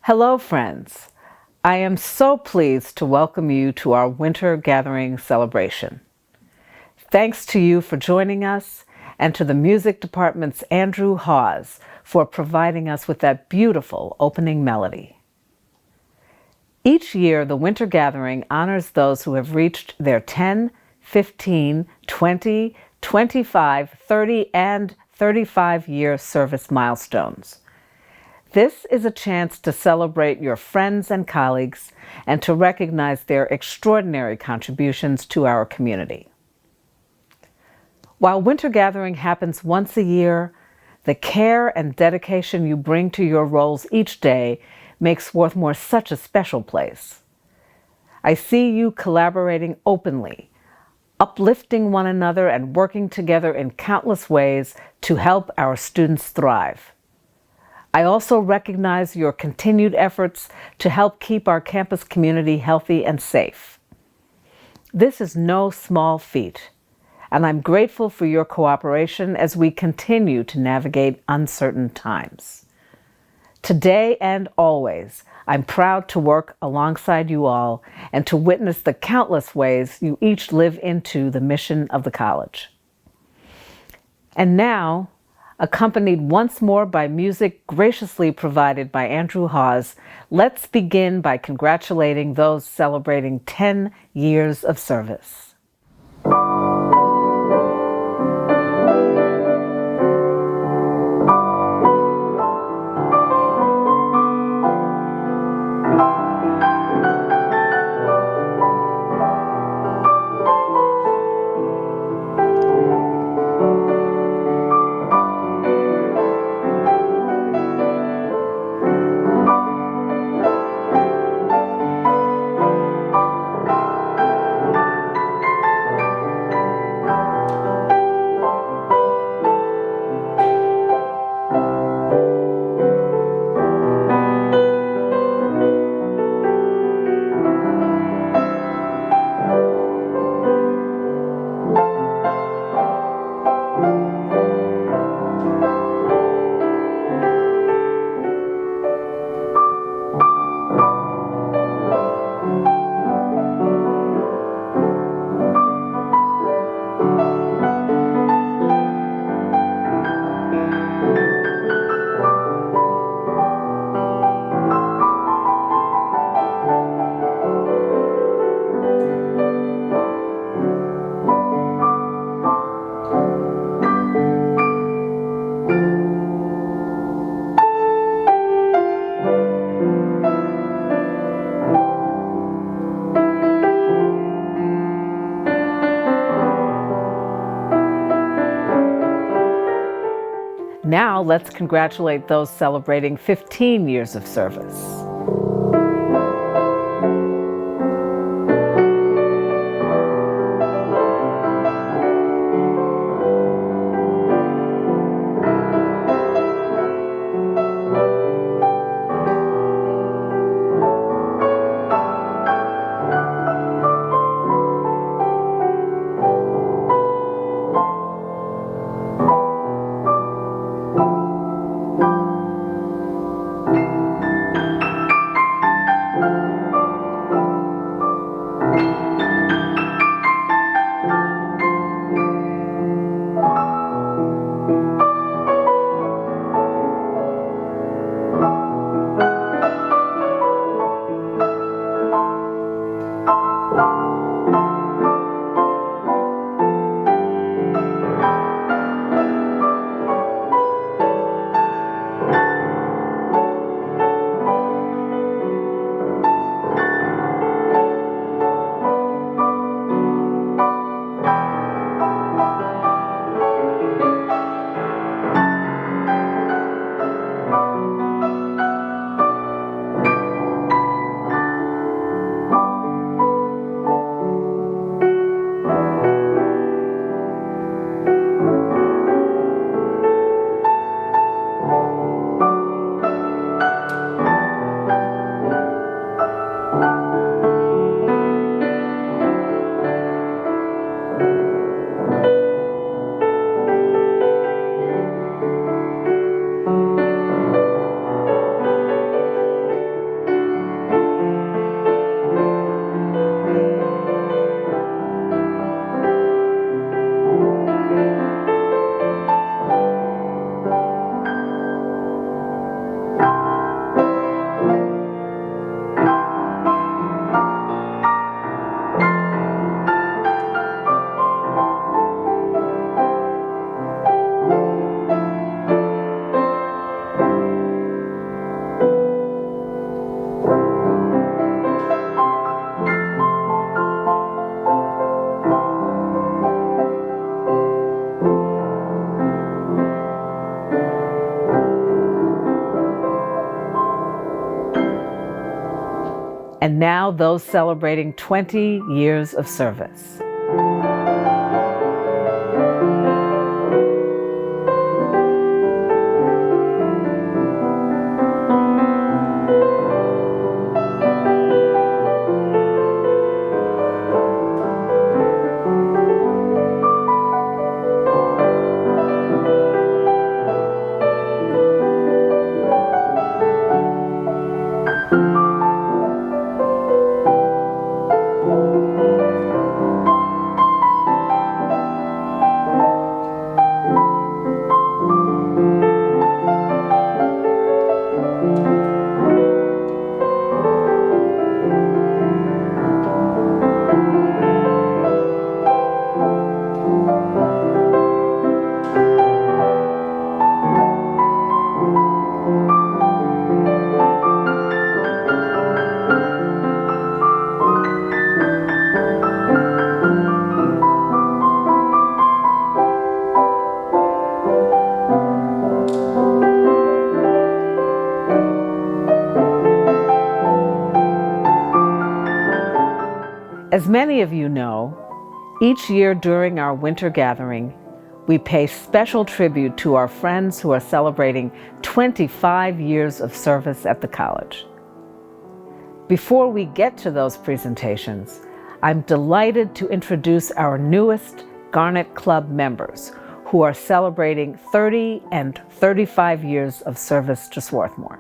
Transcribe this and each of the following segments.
Hello, friends. I am so pleased to welcome you to our winter gathering celebration. Thanks to you for joining us, and to the music department's Andrew Hauze for providing us with that beautiful opening melody. Each year, the winter gathering honors those who have reached their 10, 15, 20, 25, 30, and 35-year service milestones. This is a chance to celebrate your friends and colleagues and to recognize their extraordinary contributions to our community. While winter gathering happens once a year, the care and dedication you bring to your roles each day makes Swarthmore such a special place. I see you collaborating openly, uplifting one another and working together in countless ways to help our students thrive. I also recognize your continued efforts to help keep our campus community healthy and safe. This is no small feat, and I'm grateful for your cooperation as we continue to navigate uncertain times. Today and always, I'm proud to work alongside you all and to witness the countless ways you each live into the mission of the college. And now, accompanied once more by music graciously provided by Andrew Hauze, let's begin by congratulating those celebrating 10 years of service. Now let's congratulate those celebrating 15 years of service. now those celebrating 20 years of service. As many of you know, each year during our winter gathering, we pay special tribute to our friends who are celebrating 25 years of service at the college. Before we get to those presentations, I'm delighted to introduce our newest Garnet Club members who are celebrating 30 and 35 years of service to Swarthmore.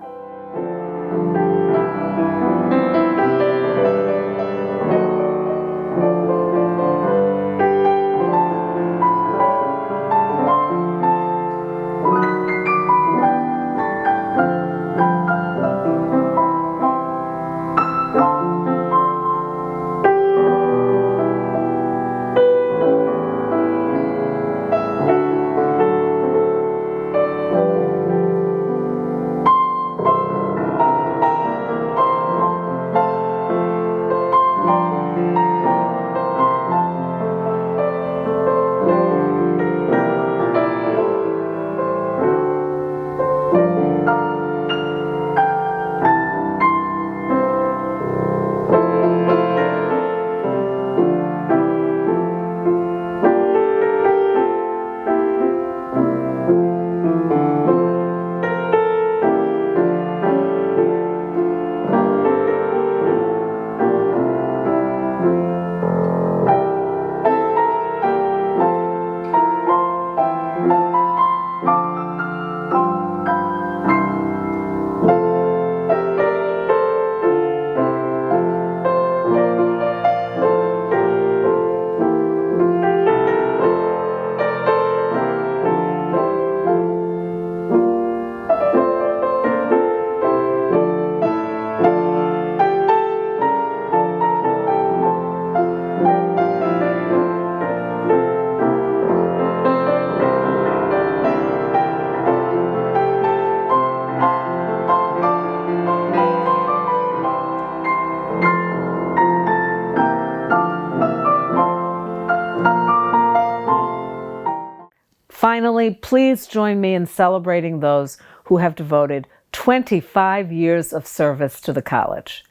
Finally, please join me in celebrating those who have devoted 25 years of service to the college.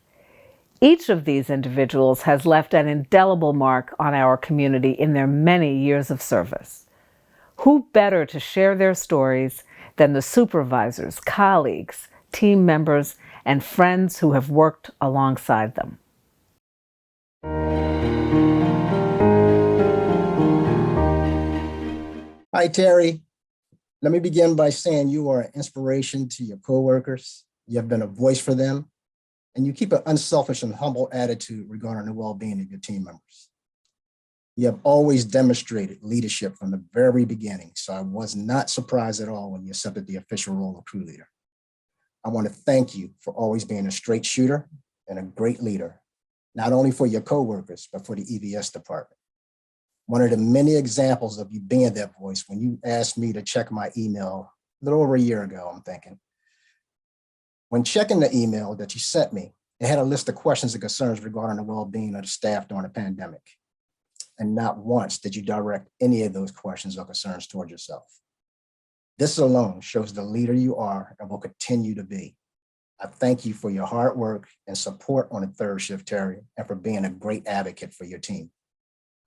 Each of these individuals has left an indelible mark on our community in their many years of service. Who better to share their stories than the supervisors, colleagues, team members, and friends who have worked alongside them? Hi, Terri. Let me begin by saying you are an inspiration to your coworkers. You have been a voice for them, and you keep an unselfish and humble attitude regarding the well-being of your team members. You have always demonstrated leadership from the very beginning, so I was not surprised at all when you accepted the official role of crew leader. I want to thank you for always being a straight shooter and a great leader, not only for your coworkers, but for the EVS department. One of the many examples of you being that voice when you asked me to check my email a little over a year ago, I'm thinking. When checking the email that you sent me, it had a list of questions and concerns regarding the well-being of the staff during the pandemic. And not once did you direct any of those questions or concerns towards yourself. This alone shows the leader you are and will continue to be. I thank you for your hard work and support on the third shift, Terri, and for being a great advocate for your team.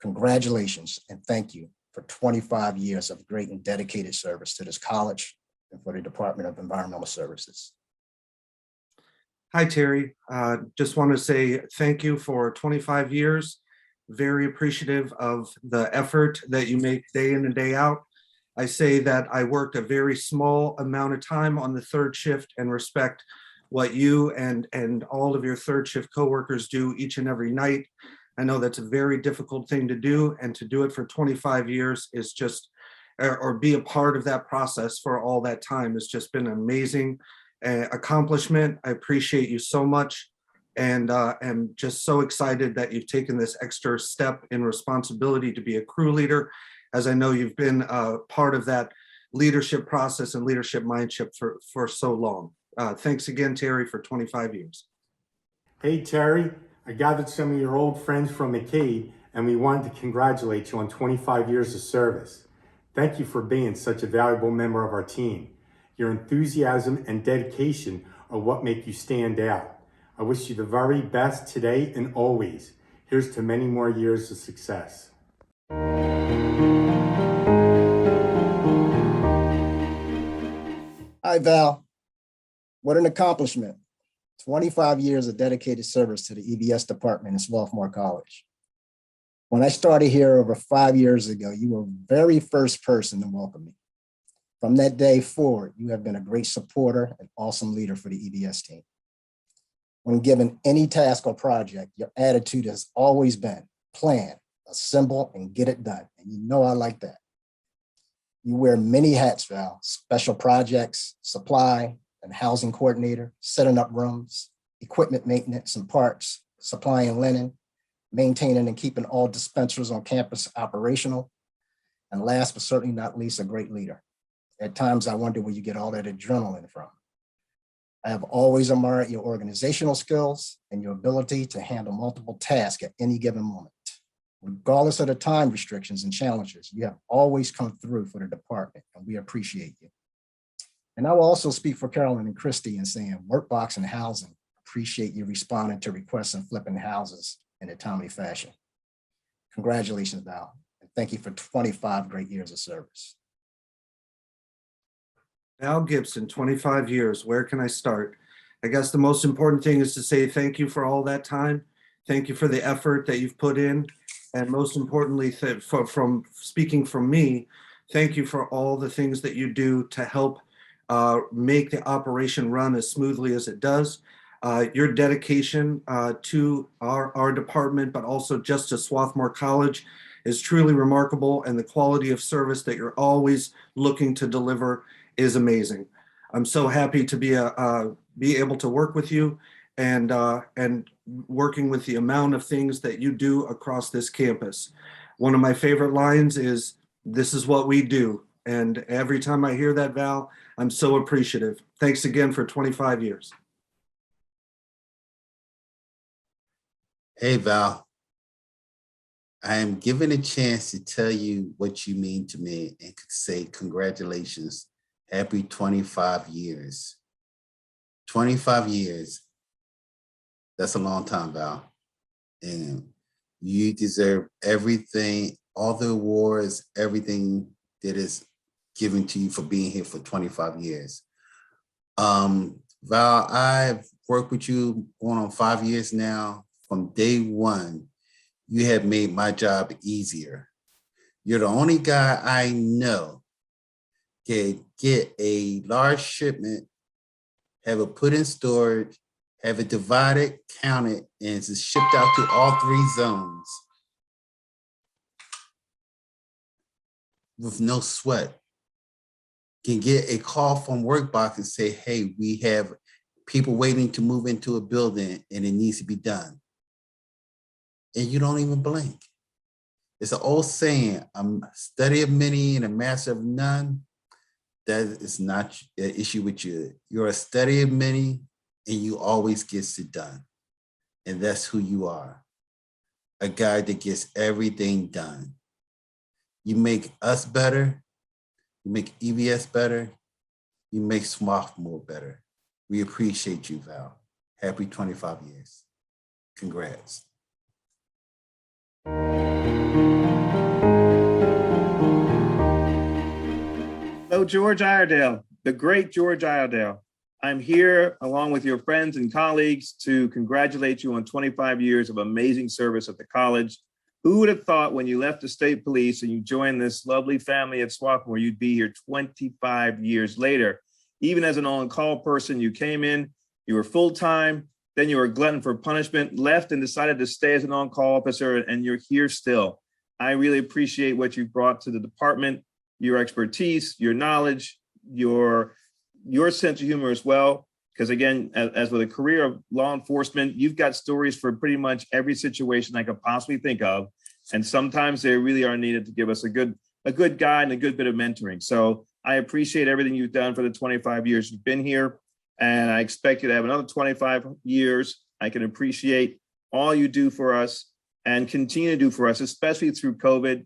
Congratulations and thank you for 25 years of great and dedicated service to this college and for the Department of Environmental Services. Hi, Terri. Just want to say thank you for 25 years. Very appreciative of the effort that you make day in and day out. I say that I worked a very small amount of time on the third shift and respect what you and all of your third shift coworkers do each and every night. I know that's a very difficult thing to do, and to do it for 25 years is just, or be a part of that process for all that time has just been an amazing accomplishment. I appreciate you so much, and am just so excited that you've taken this extra step in responsibility to be a crew leader, as I know you've been part of that leadership process and leadership mindset for so long. Thanks again, Terri, for 25 years. Hey, Terri, I gathered some of your old friends from McCade, and we wanted to congratulate you on 25 years of service. Thank you for being such a valuable member of our team. Your enthusiasm and dedication are what make you stand out. I wish you the very best today and always. Here's to many more years of success. Hi, Val. What an accomplishment. 25 years of dedicated service to the EVS department in Swarthmore College. When I started here over 5 years ago, you were the very first person to welcome me. From that day forward, you have been a great supporter and awesome leader for the EVS team. When given any task or project, your attitude has always been plan, assemble, and get it done. And you know I like that. You wear many hats, Val: special projects, supply and housing coordinator, setting up rooms, equipment maintenance and parts, supplying linen, maintaining and keeping all dispensers on campus operational, and last but certainly not least, a great leader. At times, I wonder where you get all that adrenaline from. I have always admired your organizational skills and your ability to handle multiple tasks at any given moment. Regardless of the time restrictions and challenges, you have always come through for the department, and we appreciate you. And I will also speak for Carolyn and Christy in saying Workbox and Housing appreciate you responding to requests and flipping houses in a timely fashion. Congratulations, Val, and thank you for 25 great years of service. Val Gibson, 25 years. Where can I start? I guess the most important thing is to say thank you for all that time. Thank you for the effort that you've put in. And most importantly, from speaking from me, thank you for all the things that you do to help make the operation run as smoothly as it does. Your dedication to our department, but also just to Swarthmore College, is truly remarkable, and the quality of service that you're always looking to deliver is amazing. I'm so happy to be able to work with you and working with the amount of things that you do across this campus. One of my favorite lines is, "This is what we do." And every time I hear that, Val, I'm so appreciative. Thanks again for 25 years. Hey, Val. I am given a chance to tell you what you mean to me and could say congratulations. Happy 25 years. 25 years. That's a long time, Val. And you deserve everything, all the awards, everything that is given to you for being here for 25 years. Val, I've worked with you going on 5 years now. From day one, you have made my job easier. You're the only guy I know can get a large shipment, have it put in storage, have it divided, counted, and it's shipped out to all 3 zones with no sweat. Can get a call from Workbox and say, hey, we have people waiting to move into a building and it needs to be done. And you don't even blink. It's an old saying, a study of many and a master of none. That is not an issue with you. You're a study of many and you always gets it done. And that's who you are. A guy that gets everything done. You make us better. You make EVS better. You make Swarthmore better. We appreciate you, Val. Happy 25 years. Congrats. Hello, George Iredale, the great George Iredale. I'm here along with your friends and colleagues to congratulate you on 25 years of amazing service at the college. Who would have thought when you left the state police and you joined this lovely family at Swarthmore, you'd be here 25 years later. Even as an on-call person, you came in, you were full-time, then you were a glutton for punishment, left and decided to stay as an on-call officer, and you're here still. I really appreciate what you brought to the department, your expertise, your knowledge, your sense of humor as well. Because again, as with a career of law enforcement, you've got stories for pretty much every situation I could possibly think of. And sometimes they really are needed to give us a good guide and a good bit of mentoring. So I appreciate everything you've done for the 25 years you've been here. And I expect you to have another 25 years. I can appreciate all you do for us and continue to do for us, especially through COVID.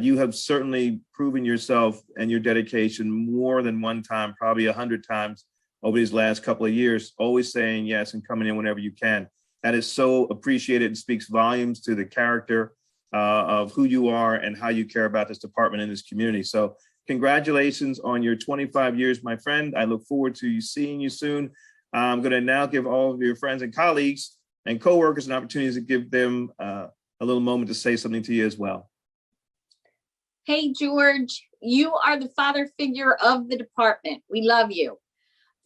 You have certainly proven yourself and your dedication more than one time, probably 100 times over these last couple of years, always saying yes and coming in whenever you can. That is so appreciated and speaks volumes to the character of who you are and how you care about this department and this community. So congratulations on your 25 years, my friend. I look forward to seeing you soon. I'm going to now give all of your friends and colleagues and coworkers an opportunity to give them a little moment to say something to you as well. Hey, George, you are the father figure of the department. We love you.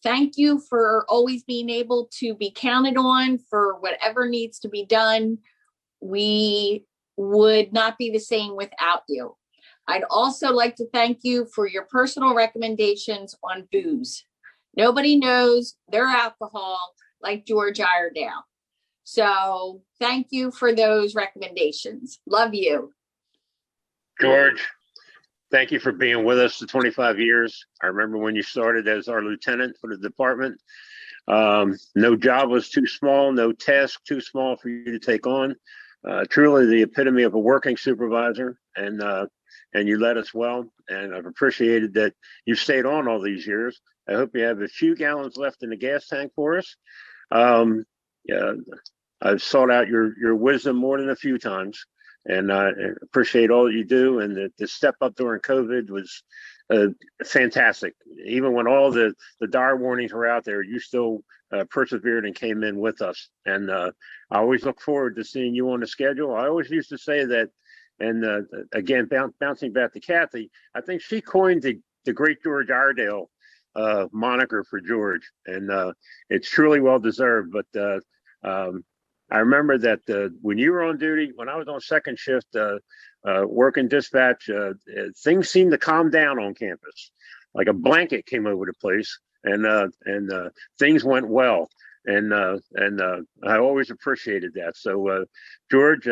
Thank you for always being able to be counted on for whatever needs to be done. We would not be the same without you. I'd also like to thank you for your personal recommendations on booze. Nobody knows their alcohol like George Iredale. So thank you for those recommendations. Love you. George, thank you for being with us for 25 years. I remember when you started as our lieutenant for the department. No job was too small, no task too small for you to take on. Truly the epitome of a working supervisor, and you led us well. And I've appreciated that you've stayed on all these years. I hope you have a few gallons left in the gas tank for us. Yeah, I've sought out your wisdom more than a few times. And I appreciate all that you do. And the step up during COVID was fantastic. Even when all the dire warnings were out there, you still persevered and came in with us. And I always look forward to seeing you on the schedule. I always used to say that, and again, bouncing back to Kathy, I think she coined the great George Iredale moniker for George. And it's truly well deserved. But I remember that when you were on duty, when I was on second shift, working dispatch, things seemed to calm down on campus. Like a blanket came over the place, and things went well. And I always appreciated that. So, George,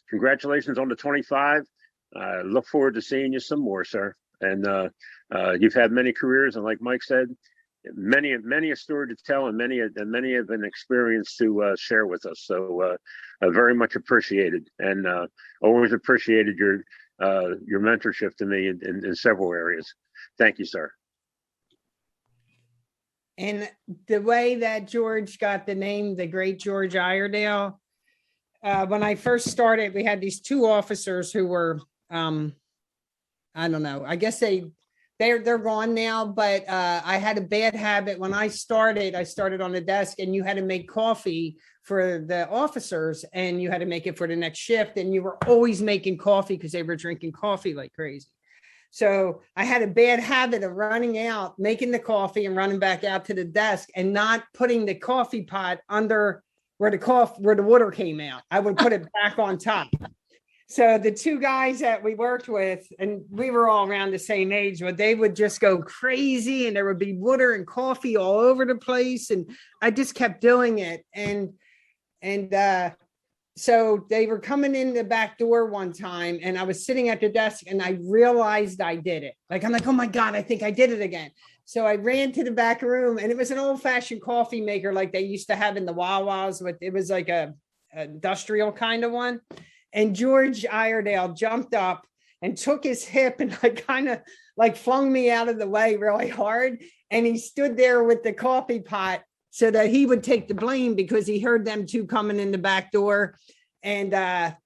congratulations on the 25. I look forward to seeing you some more, sir. And you've had many careers, and like Mike said, many a story to tell, and many have an experience to share with us. So very much appreciated, and always appreciated your mentorship to me in several areas. Thank you, sir. And the way that George got the name, the great George Iredale, when I first started, we had these two officers who were, I don't know, I guess they're gone now, but I had a bad habit. When I started on the desk, and you had to make coffee for the officers, and you had to make it for the next shift, and you were always making coffee because they were drinking coffee like crazy. So I had a bad habit of running out, making the coffee and running back out to the desk and not putting the coffee pot under where the water came out. I would put it back on top. So the two guys that we worked with, and we were all around the same age, but they would just go crazy, and there would be water and coffee all over the place. And I just kept doing it. And so they were coming in the back door one time, and I was sitting at the desk, and I realized I did it. I'm like, oh my God, I think I did it again. So I ran to the back room, and it was an old fashioned coffee maker like they used to have in the Wawas, but it was like a industrial kind of one. And George Iredale jumped up and took his hip and kind of flung me out of the way really hard. and he stood there with the coffee pot so that he would take the blame because he heard them two coming in the back door. And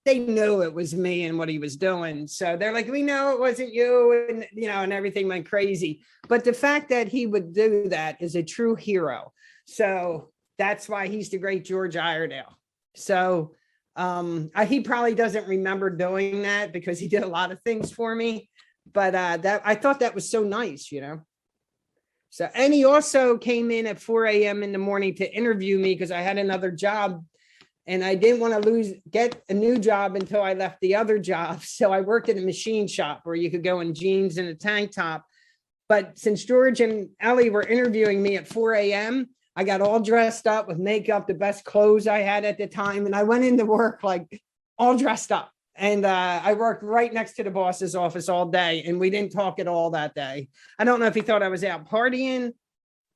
they knew it was me and what he was doing. So they're like, we know it wasn't you. And, you know, and everything went crazy. But the fact that he would do that is a true hero. So that's why he's the great George Iredale. So he probably doesn't remember doing that because he did a lot of things for me. But that I thought that was so nice, you know. So, and he also came in at 4 a.m. in the morning to interview me because I had another job. And I didn't want to get a new job until I left the other job. So I worked in a machine shop where you could go in jeans and a tank top. But since George and Ellie were interviewing me at 4 a.m., I got all dressed up with makeup, the best clothes I had at the time. And I went into work like all dressed up. And I worked right next to the boss's office all day. And we didn't talk at all that day. I don't know if he thought I was out partying.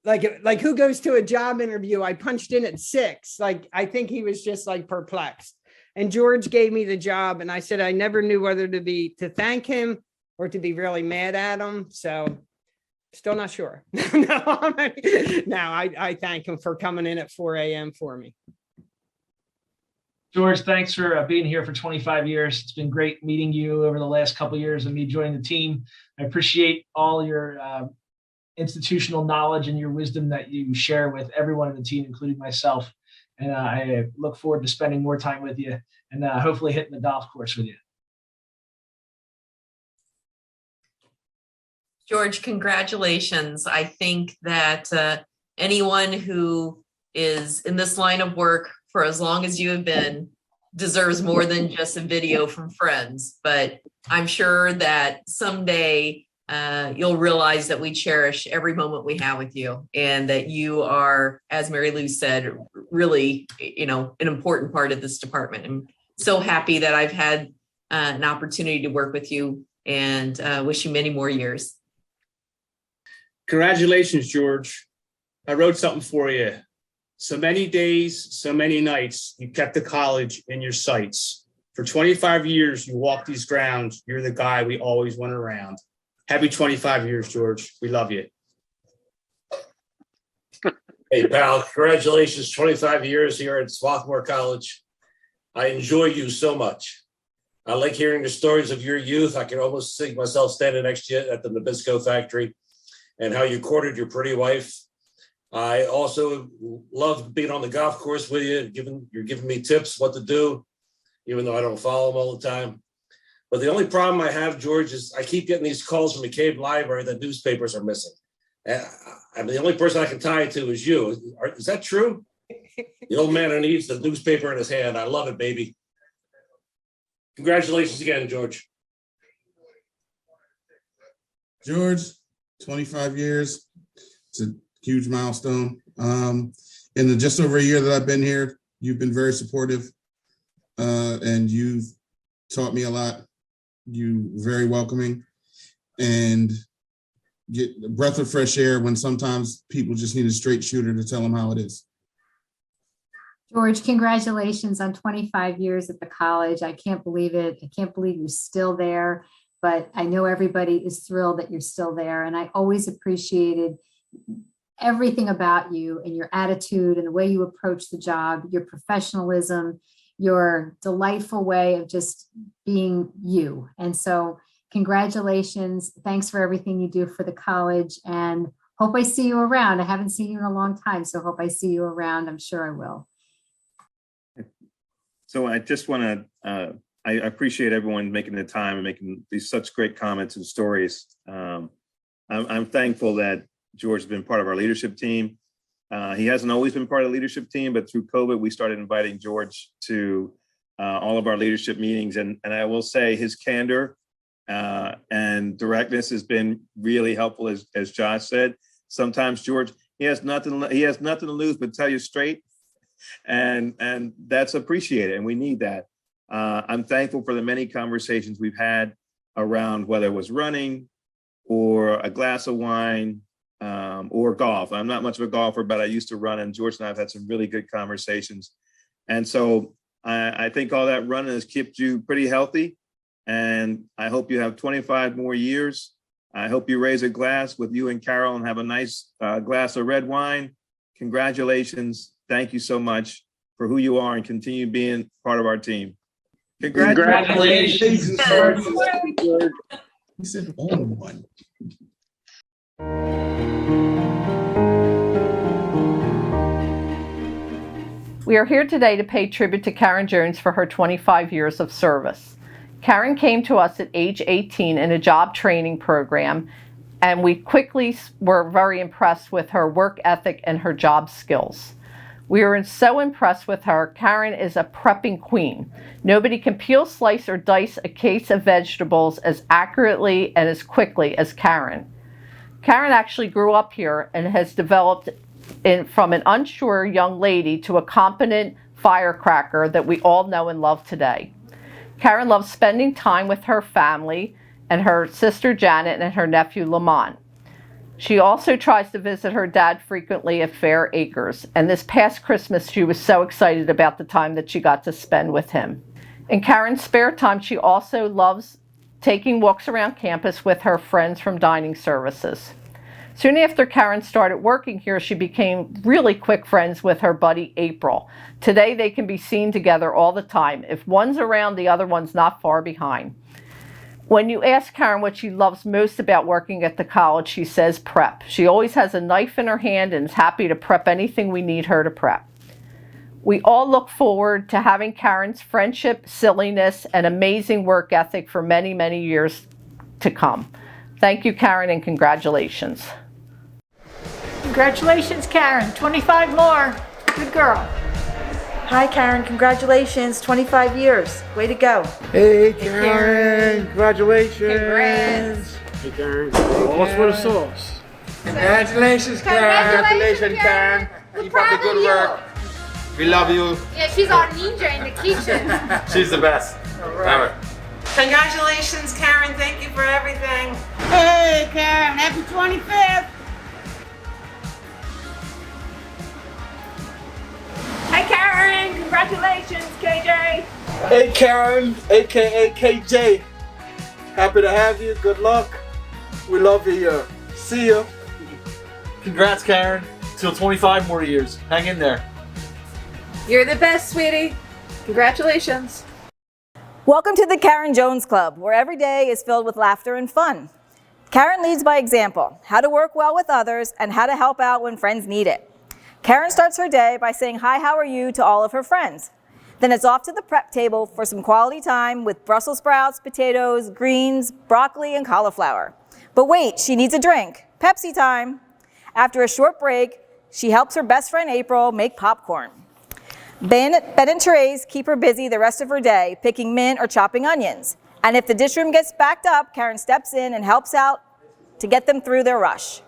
Like who goes to a job interview? I punched in at 6. Like, I think he was just like perplexed. And George gave me the job. And I said, I never knew whether to thank him or to be really mad at him. So still not sure. I thank him for coming in at 4 a.m. for me. George, thanks for being here for 25 years. It's been great meeting you over the last couple of years and me joining the team. I appreciate all your institutional knowledge and your wisdom that you share with everyone in the team, including myself. And I look forward to spending more time with you and hopefully hitting the golf course with you. George, congratulations. I think that anyone who is in this line of work for as long as you have been deserves more than just a video from friends. But I'm sure that someday you'll realize that we cherish every moment we have with you and that you are, as Mary Lou said, really, an important part of this department. I'm so happy that I've had an opportunity to work with you and wish you many more years. Congratulations, George. I wrote something for you. So many days, so many nights, you kept the college in your sights. For 25 years, you walked these grounds. You're the guy we always went around. Happy 25 years, George. We love you. Hey, pal, congratulations. 25 years here at Swarthmore College. I enjoy you so much. I like hearing the stories of your youth. I can almost see myself standing next to you at the Nabisco factory and how you courted your pretty wife. I also love being on the golf course with you. You're giving me tips what to do, even though I don't follow them all the time. But the only problem I have, George, is I keep getting these calls from the Cave Library that newspapers are missing. And the only person I can tie it to is you. Is that true? The old man who needs the newspaper in his hand. I love it, baby. Congratulations again, George. George, 25 years. It's a huge milestone. In the just over a year that I've been here, you've been very supportive and you've taught me a lot. You very welcoming and get a breath of fresh air when sometimes people just need a straight shooter to tell them how it is. George, congratulations on 25 years at the college. I can't believe it. I can't believe you're still there, but I know everybody is thrilled that you're still there. And I always appreciated everything about you and your attitude and the way you approach the job, your professionalism, your delightful way of just being you. And so congratulations. Thanks for everything you do for the college and hope I see you around. I haven't seen you in a long time, so hope I see you around. I'm sure I will. So I just want to, I appreciate everyone making the time and making these such great comments and stories. I'm thankful that George has been part of our leadership team. He hasn't always been part of the leadership team, but through COVID, we started inviting George to all of our leadership meetings. And I will say his candor and directness has been really helpful, as Josh said. Sometimes George, he has nothing to lose but tell you straight. And that's appreciated, and we need that. I'm thankful for the many conversations we've had around whether it was running or a glass of wine or golf. I'm not much of a golfer, but I used to run, and George and I have had some really good conversations. And so I think all that running has kept you pretty healthy, and I hope you have 25 more years. I hope you raise a glass with you and Carol and have a nice glass of red wine. Congratulations. Thank you so much for who you are and continue being part of our team. Congratulations. He said on one. We are here today to pay tribute to Karen Jones for her 25 years of service. Karen came to us at age 18 in a job training program, and we quickly were very impressed with her work ethic and her job skills. We were so impressed with her. Karen is a prepping queen. Nobody can peel, slice, or dice a case of vegetables as accurately and as quickly as Karen. Karen actually grew up here and has developed from an unsure young lady to a competent firecracker that we all know and love today. Karen loves spending time with her family and her sister Janet and her nephew Lamont. She also tries to visit her dad frequently at Fair Acres, and this past Christmas she was so excited about the time that she got to spend with him. In Karen's spare time, she also loves taking walks around campus with her friends from dining services. Soon after Karen started working here, she became really quick friends with her buddy April. Today they can be seen together all the time. If one's around, the other one's not far behind. When you ask Karen what she loves most about working at the college, she says prep. She always has a knife in her hand and is happy to prep anything we need her to prep. We all look forward to having Karen's friendship, silliness, and amazing work ethic for many, many years to come. Thank you, Karen, and congratulations. Congratulations, Karen. 25 more. Good girl. Hi, Karen. Congratulations. 25 years. Way to go. Hey, Karen. Congratulations. Congrats. Hey, Karen. Sauce for the sauce. Congratulations, Karen. Congratulations, Karen. Keep up the good work. We love you. Yeah, she's our ninja in the kitchen. She's the best. Ever. Congratulations, Karen. Thank you for everything. Hey, Karen. Happy 25th. Hey, Karen. Congratulations, KJ. Hey, Karen, aka KJ. Happy to have you. Good luck. We love you here. See you. Congrats, Karen. Till 25 more years. Hang in there. You're the best, sweetie. Congratulations. Welcome to the Karen Jones Club, where every day is filled with laughter and fun. Karen leads by example, how to work well with others and how to help out when friends need it. Karen starts her day by saying hi, how are you to all of her friends. Then it's off to the prep table for some quality time with Brussels sprouts, potatoes, greens, broccoli, and cauliflower. But wait, she needs a drink. Pepsi time. After a short break, she helps her best friend April make popcorn. Ben and Therese keep her busy the rest of her day, picking mint or chopping onions. And if the dish room gets backed up, Karen steps in and helps out to get them through their rush.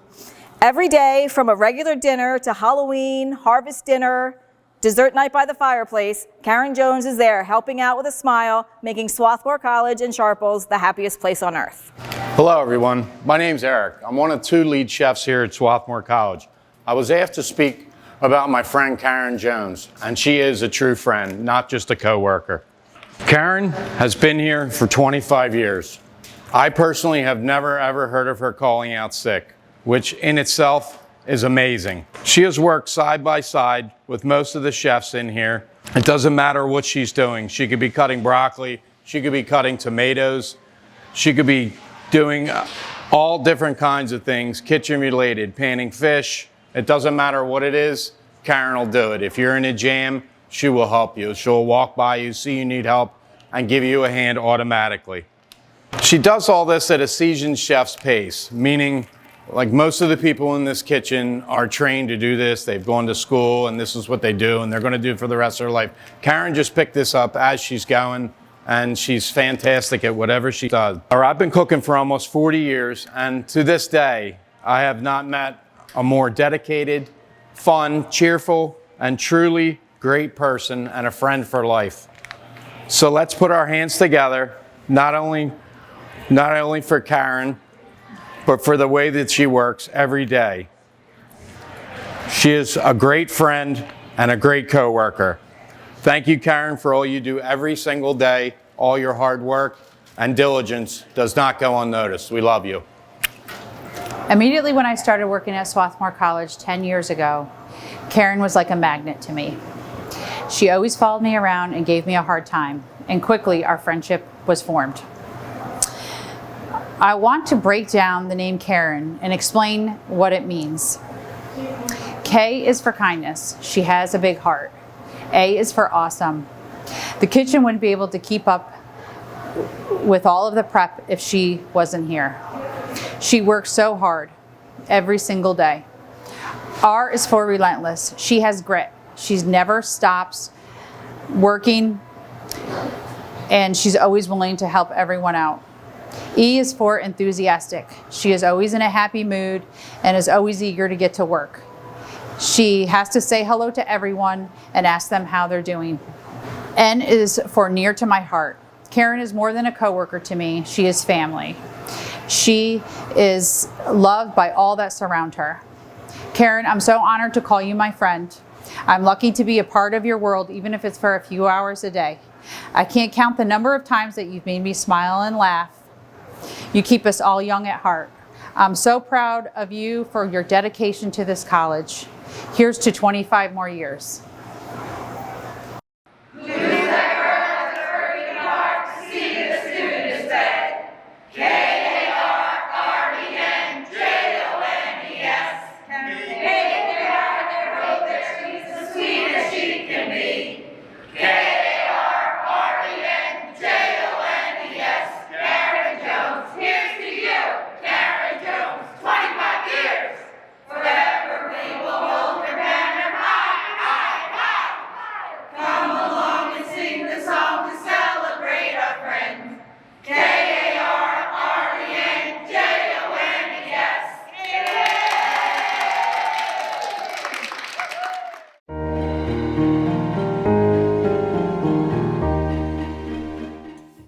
Every day, from a regular dinner to Halloween, harvest dinner, dessert night by the fireplace, Karen Jones is there helping out with a smile, making Swarthmore College and Sharples the happiest place on earth. Hello, everyone. My name's Eric. I'm one of 2 lead chefs here at Swarthmore College. I was asked to speak about my friend Karen Jones, and she is a true friend, not just a coworker. Karen has been here for 25 years. I personally have never ever heard of her calling out sick, which in itself is amazing. She has worked side by side with most of the chefs in here. It doesn't matter what she's doing. She could be cutting broccoli, she could be cutting tomatoes, she could be doing all different kinds of things, kitchen related, panning fish. It doesn't matter what it is, Karen will do it. If you're in a jam, she will help you. She'll walk by you, see you need help, and give you a hand automatically. She does all this at a seasoned chef's pace, meaning like most of the people in this kitchen are trained to do this. They've gone to school and this is what they do and they're going to do it for the rest of their life. Karen just picked this up as she's going and she's fantastic at whatever she does. I've been cooking for almost 40 years and to this day, I have not met a more dedicated, fun, cheerful, and truly great person and a friend for life. So let's put our hands together, not only for Karen, but for the way that she works every day. She is a great friend and a great coworker. Thank you, Karen, for all you do every single day. All your hard work and diligence does not go unnoticed. We love you. Immediately when I started working at Swarthmore College 10 years ago, Karen was like a magnet to me. She always followed me around and gave me a hard time, and quickly our friendship was formed. I want to break down the name Karen and explain what it means. K is for kindness. She has a big heart. A is for awesome. The kitchen wouldn't be able to keep up with all of the prep if she wasn't here. She works so hard every single day. R is for relentless. She has grit. She never stops working, and she's always willing to help everyone out. E is for enthusiastic. She is always in a happy mood and is always eager to get to work. She has to say hello to everyone and ask them how they're doing. N is for near to my heart. Karen is more than a coworker to me. She is family. She is loved by all that surround her. Karen, I'm so honored to call you my friend. I'm lucky to be a part of your world, even if it's for a few hours a day. I can't count the number of times that you've made me smile and laugh. You keep us all young at heart. I'm so proud of you for your dedication to this college. Here's to 25 more years.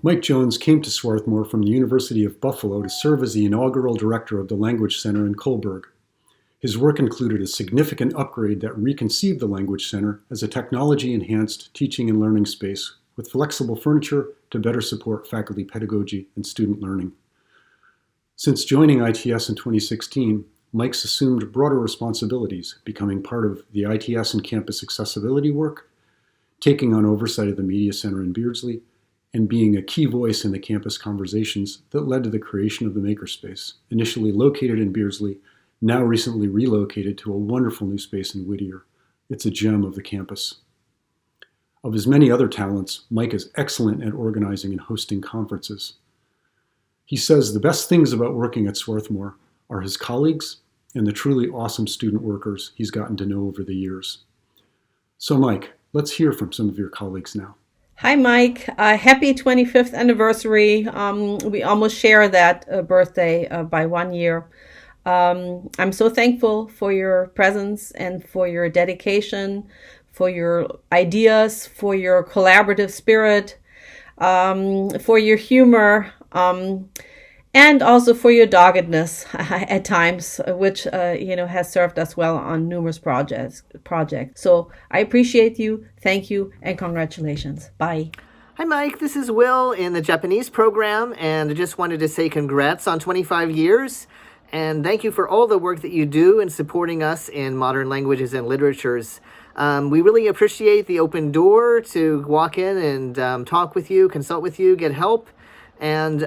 Mike Jones came to Swarthmore from the University of Buffalo to serve as the inaugural director of the Language Center in Coburg. His work included a significant upgrade that reconceived the Language Center as a technology-enhanced teaching and learning space with flexible furniture to better support faculty pedagogy and student learning. Since joining ITS in 2016, Mike's assumed broader responsibilities, becoming part of the ITS and campus accessibility work, taking on oversight of the Media Center in Beardsley, and being a key voice in the campus conversations that led to the creation of the Makerspace, initially located in Beardsley, now recently relocated to a wonderful new space in Whittier. It's a gem of the campus. Of his many other talents, Mike is excellent at organizing and hosting conferences. He says the best things about working at Swarthmore are his colleagues and the truly awesome student workers he's gotten to know over the years. So Mike, let's hear from some of your colleagues now. Hi, Mike. Happy 25th anniversary. We almost share that birthday by 1 year. I'm so thankful for your presence and for your dedication, for your ideas, for your collaborative spirit, for your humor, and also for your doggedness at times, which has served us well on numerous projects. So I appreciate you. Thank you, and congratulations. Bye. Hi, Mike. This is Will in the Japanese program, and I just wanted to say congrats on 25 years. And thank you for all the work that you do in supporting us in modern languages and literatures. We really appreciate the open door to walk in and talk with you, consult with you, get help. And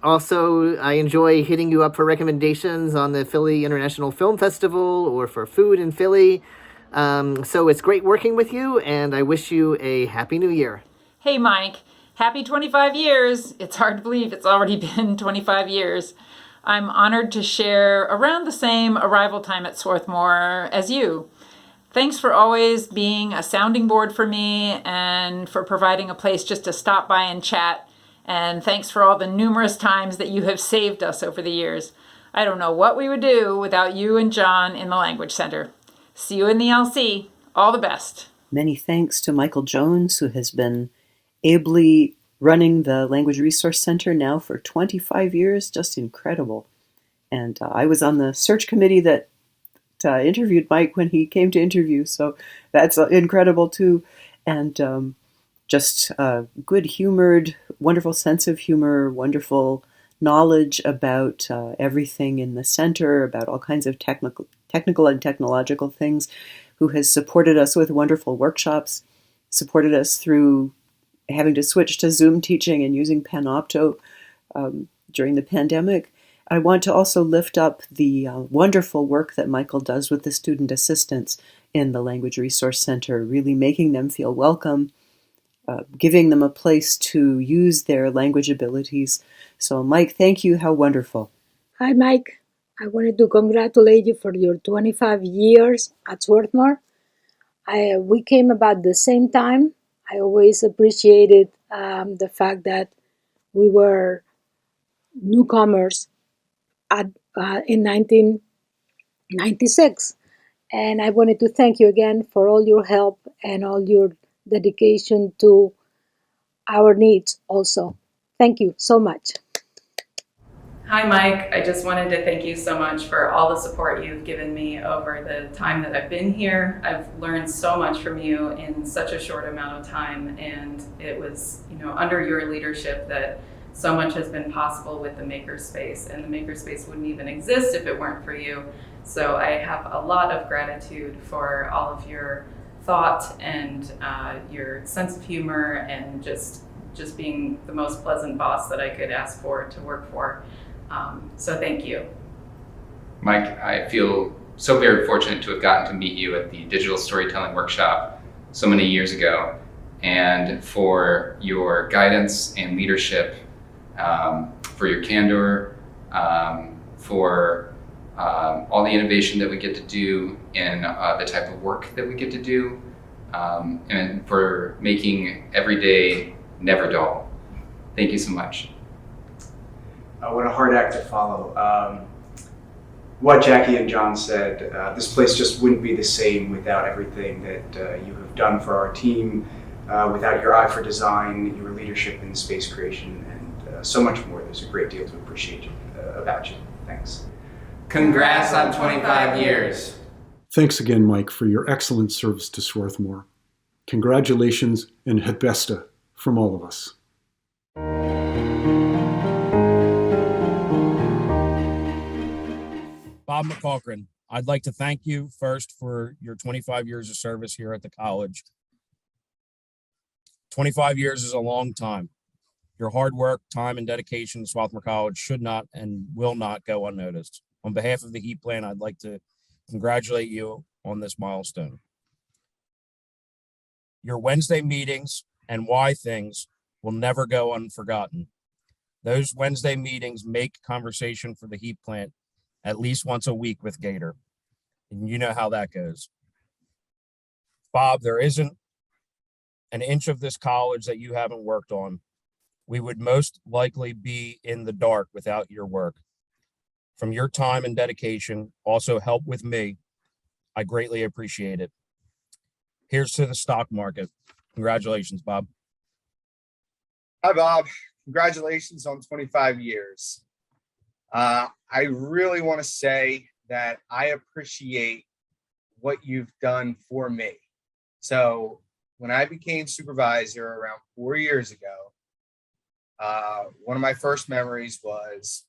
also, I enjoy hitting you up for recommendations on the Philly International Film Festival or for food in Philly. So it's great working with you, and I wish you a happy new year. Hey, Mike. Happy 25 years. It's hard to believe it's already been 25 years. I'm honored to share around the same arrival time at Swarthmore as you. Thanks for always being a sounding board for me and for providing a place just to stop by and chat. And thanks for all the numerous times that you have saved us over the years. I don't know what we would do without you and John in the Language Center. See you in the LC. All the best. Many thanks to Michael Jones, who has been ably running the Language Resource Center now for 25 years. Just incredible. And I was on the search committee that interviewed Mike when he came to interview, so that's incredible too. And just good-humored, wonderful sense of humor, wonderful knowledge about everything in the center, about all kinds of technical and technological things, who has supported us with wonderful workshops, supported us through having to switch to Zoom teaching and using Panopto during the pandemic. I want to also lift up the wonderful work that Michael does with the student assistants in the Language Resource Center, really making them feel welcome, giving them a place to use their language abilities. So, Mike, thank you. How wonderful. Hi, Mike. I wanted to congratulate you for your 25 years at Swarthmore. We came about the same time. I always appreciated the fact that we were newcomers in 1996. And I wanted to thank you again for all your help and all your dedication to our needs also. Thank you so much. Hi, Mike. I just wanted to thank you so much for all the support you've given me over the time that I've been here. I've learned so much from you in such a short amount of time, and it was, under your leadership that so much has been possible with the Makerspace, and the Makerspace wouldn't even exist if it weren't for you. So I have a lot of gratitude for all of your thought and your sense of humor, and just being the most pleasant boss that I could ask for to work for. So thank you. Mike, I feel so very fortunate to have gotten to meet you at the digital storytelling workshop so many years ago, and for your guidance and leadership, for your candor, for all the innovation that we get to do in the type of work that we get to do, and for making every day never dull. Thank you so much. What a hard act to follow. What Jacqui and John said, this place just wouldn't be the same without everything that you have done for our team, without your eye for design, your leadership in space creation, and so much more. There's a great deal to appreciate about you. Thanks. Congrats on 25 years. Thanks again, Mike, for your excellent service to Swarthmore. Congratulations and Yvetta from all of us. Bob McCaughern, I'd like to thank you first for your 25 years of service here at the college. 25 years is a long time. Your hard work, time, and dedication to Swarthmore College should not and will not go unnoticed. On behalf of the HEAP plan, I'd like to congratulate you on this milestone. Your Wednesday meetings and why things will never go unforgotten. Those Wednesday meetings make conversation for the HEAP plant at least once a week with Gator. And you know how that goes. Bob, there isn't an inch of this college that you haven't worked on. We would most likely be in the dark without your work. From your time and dedication, also help with me, I greatly appreciate it. Here's to the stock market. Congratulations, Bob. Hi, Bob. Congratulations on 25 years. I really want to say that I appreciate what you've done for me. So when I became supervisor around 4 years ago, one of my first memories was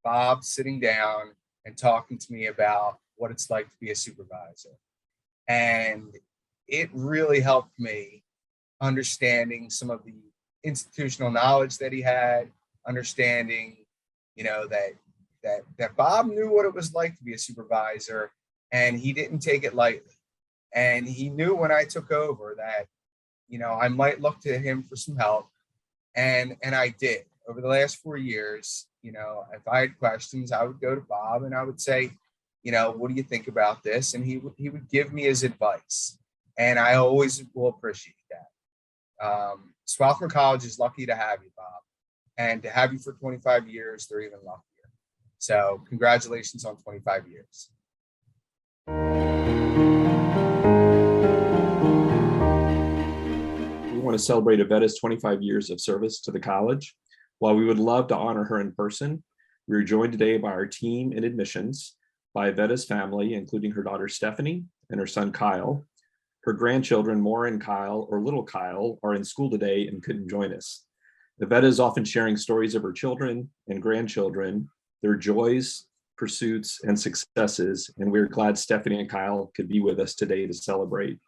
Bob sitting down and talking to me about what it's like to be a supervisor. And it really helped me understanding some of the institutional knowledge that he had, understanding, that Bob knew what it was like to be a supervisor, and he didn't take it lightly. And he knew when I took over that, I might look to him for some help. And I did. Over the last 4 years, if I had questions, I would go to Bob and I would say, what do you think about this? And he would give me his advice. And I always will appreciate that. Swarthmore College is lucky to have you, Bob. And to have you for 25 years, they're even luckier. So congratulations on 25 years. We want to celebrate Yvetta's 25 years of service to the college. While we would love to honor her in person, we are joined today by our team in admissions, by Yvetta's family, including her daughter Stephanie and her son Kyle. Her grandchildren, Maura and Kyle, or little Kyle, are in school today and couldn't join us. Yvetta is often sharing stories of her children and grandchildren, their joys, pursuits, and successes, and we're glad Stephanie and Kyle could be with us today to celebrate.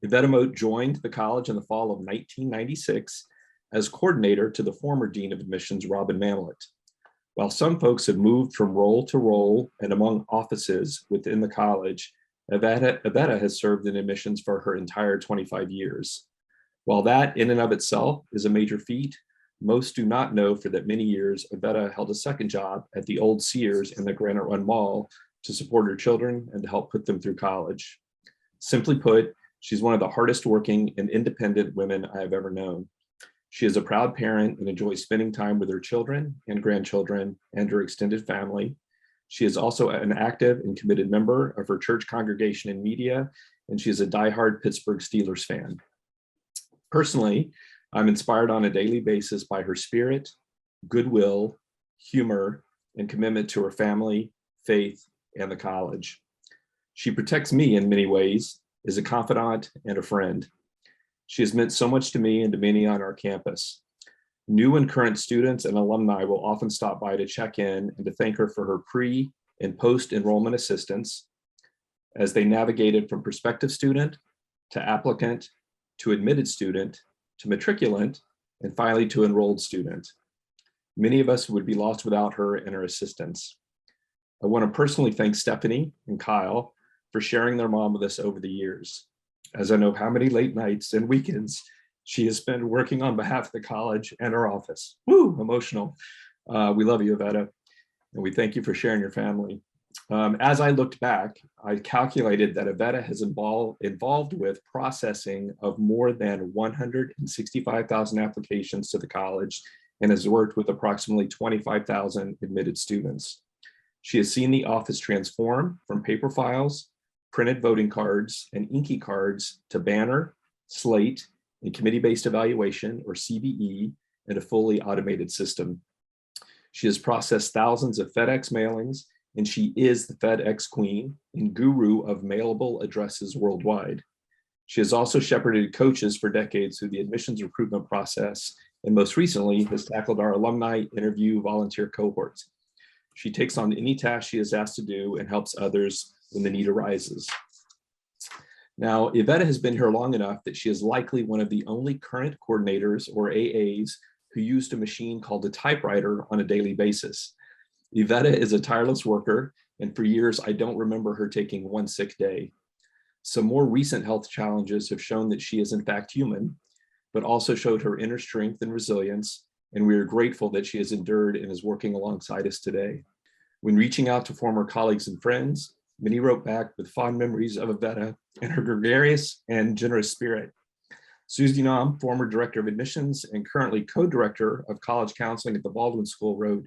Yvetta Moat joined the college in the fall of 1996 as coordinator to the former Dean of Admissions, Robin Mamlet. While some folks have moved from role to role and among offices within the college, Yvetta has served in admissions for her entire 25 years. While that in and of itself is a major feat, most do not know for that many years, Yvetta held a second job at the old Sears in the Granite Run Mall to support her children and to help put them through college. Simply put, she's one of the hardest working and independent women I have ever known. She is a proud parent and enjoys spending time with her children and grandchildren and her extended family. She is also an active and committed member of her church congregation and media, and she is a diehard Pittsburgh Steelers fan. Personally, I'm inspired on a daily basis by her spirit, goodwill, humor, and commitment to her family, faith, and the college. She protects me in many ways, is a confidant and a friend. She has meant so much to me and to many on our campus. New and current students and alumni will often stop by to check in and to thank her for her pre- and post-enrollment assistance as they navigated from prospective student to applicant to admitted student to matriculant and finally to enrolled student. Many of us would be lost without her and her assistance. I want to personally thank Stephanie and Kyle for sharing their mom with us over the years, as I know how many late nights and weekends she has spent working on behalf of the college and our office. Woo, emotional. We love you, Yvetta, and we thank you for sharing your family. As I looked back, I calculated that Yvetta has involved with processing of more than 165,000 applications to the college and has worked with approximately 25,000 admitted students. She has seen the office transform from paper files, printed voting cards, and inky cards to banner, slate, and committee-based evaluation, or CBE, in a fully automated system. She has processed thousands of FedEx mailings, and she is the FedEx queen and guru of mailable addresses worldwide. She has also shepherded coaches for decades through the admissions recruitment process, and most recently has tackled our alumni interview volunteer cohorts. She takes on any task she is asked to do and helps others when the need arises. Now, Yvetta has been here long enough that she is likely one of the only current coordinators or AAs who used a machine called a typewriter on a daily basis. Yvetta is a tireless worker, and for years, I don't remember her taking one sick day. Some more recent health challenges have shown that she is in fact human, but also showed her inner strength and resilience, and we are grateful that she has endured and is working alongside us today. When reaching out to former colleagues and friends, many wrote back with fond memories of Yvetta and her gregarious and generous spirit. Susie Nam, former director of admissions and currently co-director of college counseling at the Baldwin School, wrote,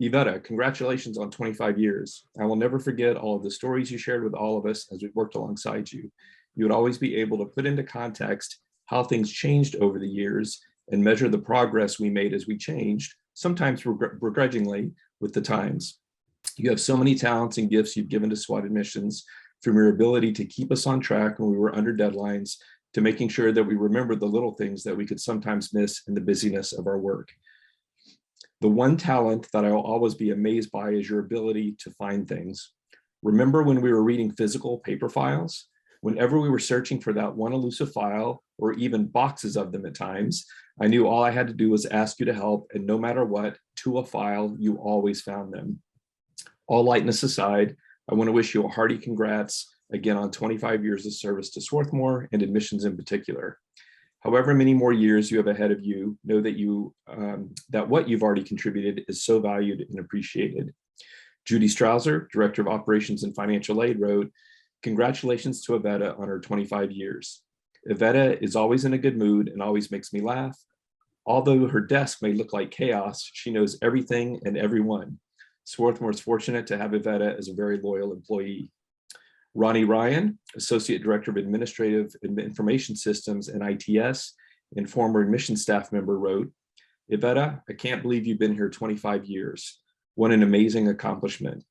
"Yvetta, congratulations on 25 years. I will never forget all of the stories you shared with all of us as we worked alongside you. You would always be able to put into context how things changed over the years and measure the progress we made as we changed, sometimes begrudgingly, with the times. You have so many talents and gifts you've given to SWAT admissions, from your ability to keep us on track when we were under deadlines to making sure that we remember the little things that we could sometimes miss in the busyness of our work. The one talent that I will always be amazed by is your ability to find things. Remember when we were reading physical paper files? Whenever we were searching for that one elusive file, or even boxes of them at times, I knew all I had to do was ask you to help, and no matter what, to a file, you always found them. All lightness aside, I want to wish you a hearty congrats again on 25 years of service to Swarthmore and admissions in particular. However many more years you have ahead of you, know that that what you've already contributed is so valued and appreciated." Judy Strauser, Director of Operations and Financial Aid, wrote, "Congratulations to Yvetta on her 25 years. Yvetta is always in a good mood and always makes me laugh. Although her desk may look like chaos, she knows everything and everyone. Swarthmore is fortunate to have Yvetta as a very loyal employee." Ronnie Ryan, Associate Director of Administrative Information Systems and ITS and former admissions staff member, wrote, "Yvetta, I can't believe you've been here 25 years. What an amazing accomplishment.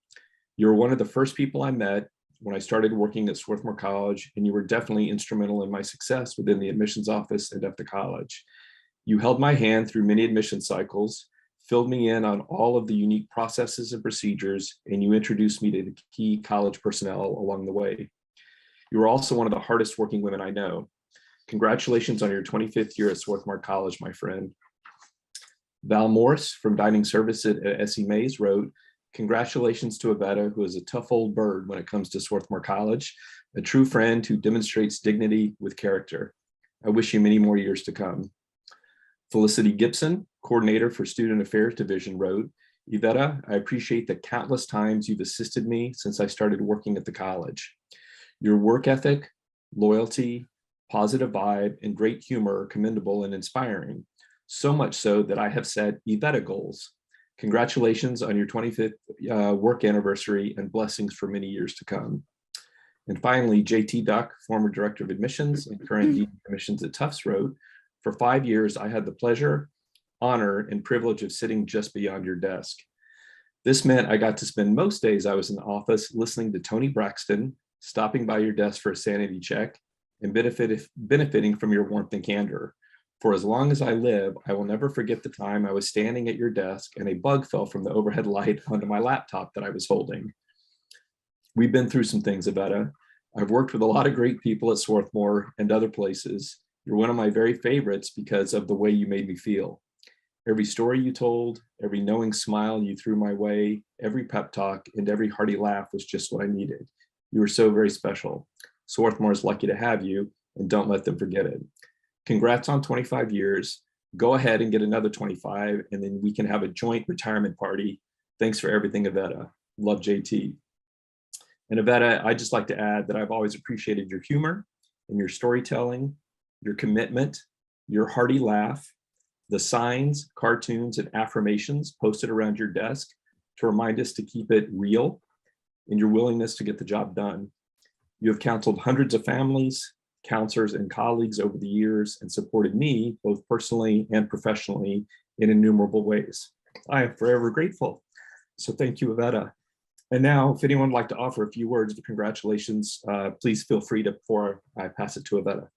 You were one of the first people I met when I started working at Swarthmore College, and you were definitely instrumental in my success within the admissions office and at the college. You held my hand through many admission cycles, filled me in on all of the unique processes and procedures, and you introduced me to the key college personnel along the way. You were also one of the hardest working women I know. Congratulations on your 25th year at Swarthmore College, my friend. Val Morse from Dining Services at SE Mays wrote, congratulations to Yvetta, who is a tough old bird when it comes to Swarthmore College, a true friend who demonstrates dignity with character. I wish you many more years to come. Felicity Gibson, coordinator for Student Affairs Division, wrote, Yvetta, I appreciate the countless times you've assisted me since I started working at the college. Your work ethic, loyalty, positive vibe, and great humor are commendable and inspiring, so much so that I have set Yvetta goals. Congratulations on your 25th work anniversary and blessings for many years to come. And finally, JT Duck, former director of admissions and current dean of admissions at Tufts, wrote, for 5 years, I had the pleasure, honor, and privilege of sitting just beyond your desk. This meant I got to spend most days I was in the office listening to Tony Braxton, stopping by your desk for a sanity check, and benefiting from your warmth and candor. For as long as I live, I will never forget the time I was standing at your desk and a bug fell from the overhead light onto my laptop that I was holding. We've been through some things, Yvetta. I've worked with a lot of great people at Swarthmore and other places. You're one of my very favorites because of the way you made me feel. Every story you told, every knowing smile you threw my way, every pep talk, and every hearty laugh was just what I needed. You were so very special. Swarthmore is lucky to have you, and don't let them forget it. Congrats on 25 years. Go ahead and get another 25, and then we can have a joint retirement party. Thanks for everything, Yvetta. Love, JT. And Yvetta, I'd just like to add that I've always appreciated your humor and your storytelling, your commitment, your hearty laugh, the signs, cartoons, and affirmations posted around your desk to remind us to keep it real, and your willingness to get the job done. You have counseled hundreds of families, counselors, and colleagues over the years and supported me both personally and professionally in innumerable ways. I am forever grateful. So thank you, Yvetta. And now, if anyone would like to offer a few words of congratulations, please feel free to before I pass it to Yvetta.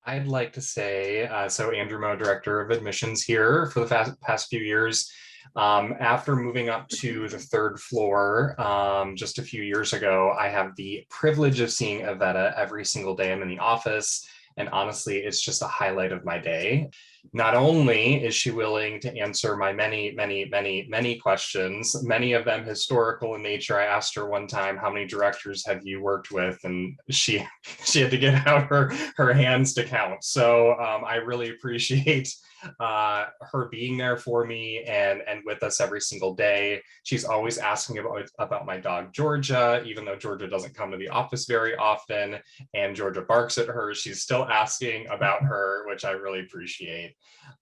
I'd like to say, so Andrew Moat, Director of Admissions here for the past few years. After moving up to the third floor just a few years ago, I have the privilege of seeing Yvetta every single day I'm in the office. And honestly, it's just a highlight of my day. Not only is she willing to answer my many questions, many of them historical in nature. I asked her one time, how many directors have you worked with? And she had to get out her hands to count. So I really appreciate her being there for me and with us every single day. She's always asking about my dog, Georgia, even though Georgia doesn't come to the office very often and Georgia barks at her. She's still asking about her, which I really appreciate.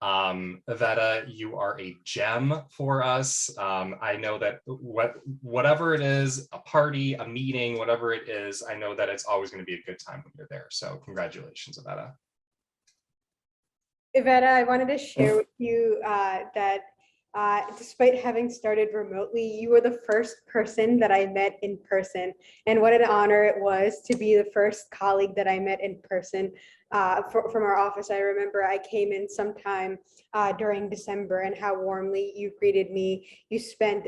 Yvetta, you are a gem for us. I know that whatever it is, a party, a meeting, whatever it is, I know that it's always going to be a good time when you're there. So congratulations, Yvetta. Yvetta, I wanted to share with you that despite having started remotely, you were the first person that I met in person. And what an honor it was to be the first colleague that I met in person from our office. I remember I came in sometime during December and how warmly you greeted me. You spent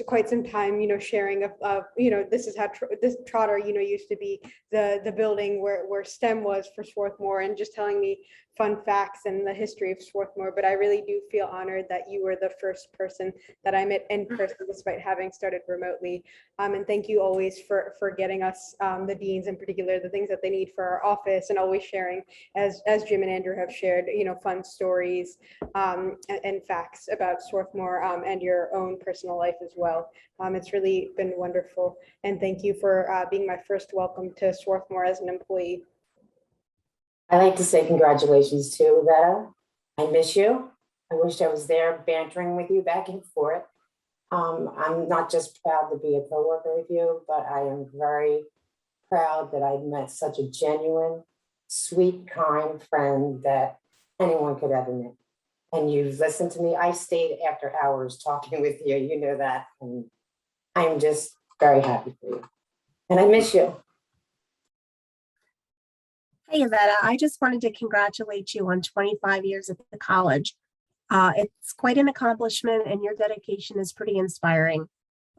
quite some time, sharing of this is how this Trotter, used to be the building where STEM was for Swarthmore, and just telling me fun facts and the history of Swarthmore. But I really do feel honored that you were the first person that I met in person despite having started remotely. And thank you always for getting us, the deans in particular, the things that they need for our office, and always sharing, as Jim and Andrew have shared, fun stories and facts about Swarthmore and your own personal life as well. It's really been wonderful. And thank you for being my first welcome to Swarthmore as an employee. I'd like to say congratulations to Yvetta. I miss you. I wish I was there bantering with you back and forth. I'm not just proud to be a coworker with you, but I am very proud that I met such a genuine, sweet, kind friend that anyone could ever meet. And you've listened to me. I stayed after hours talking with you. You know that. And I'm just very happy for you. And I miss you. Hey, Yvetta, I just wanted to congratulate you on 25 years at the college. It's quite an accomplishment, and your dedication is pretty inspiring.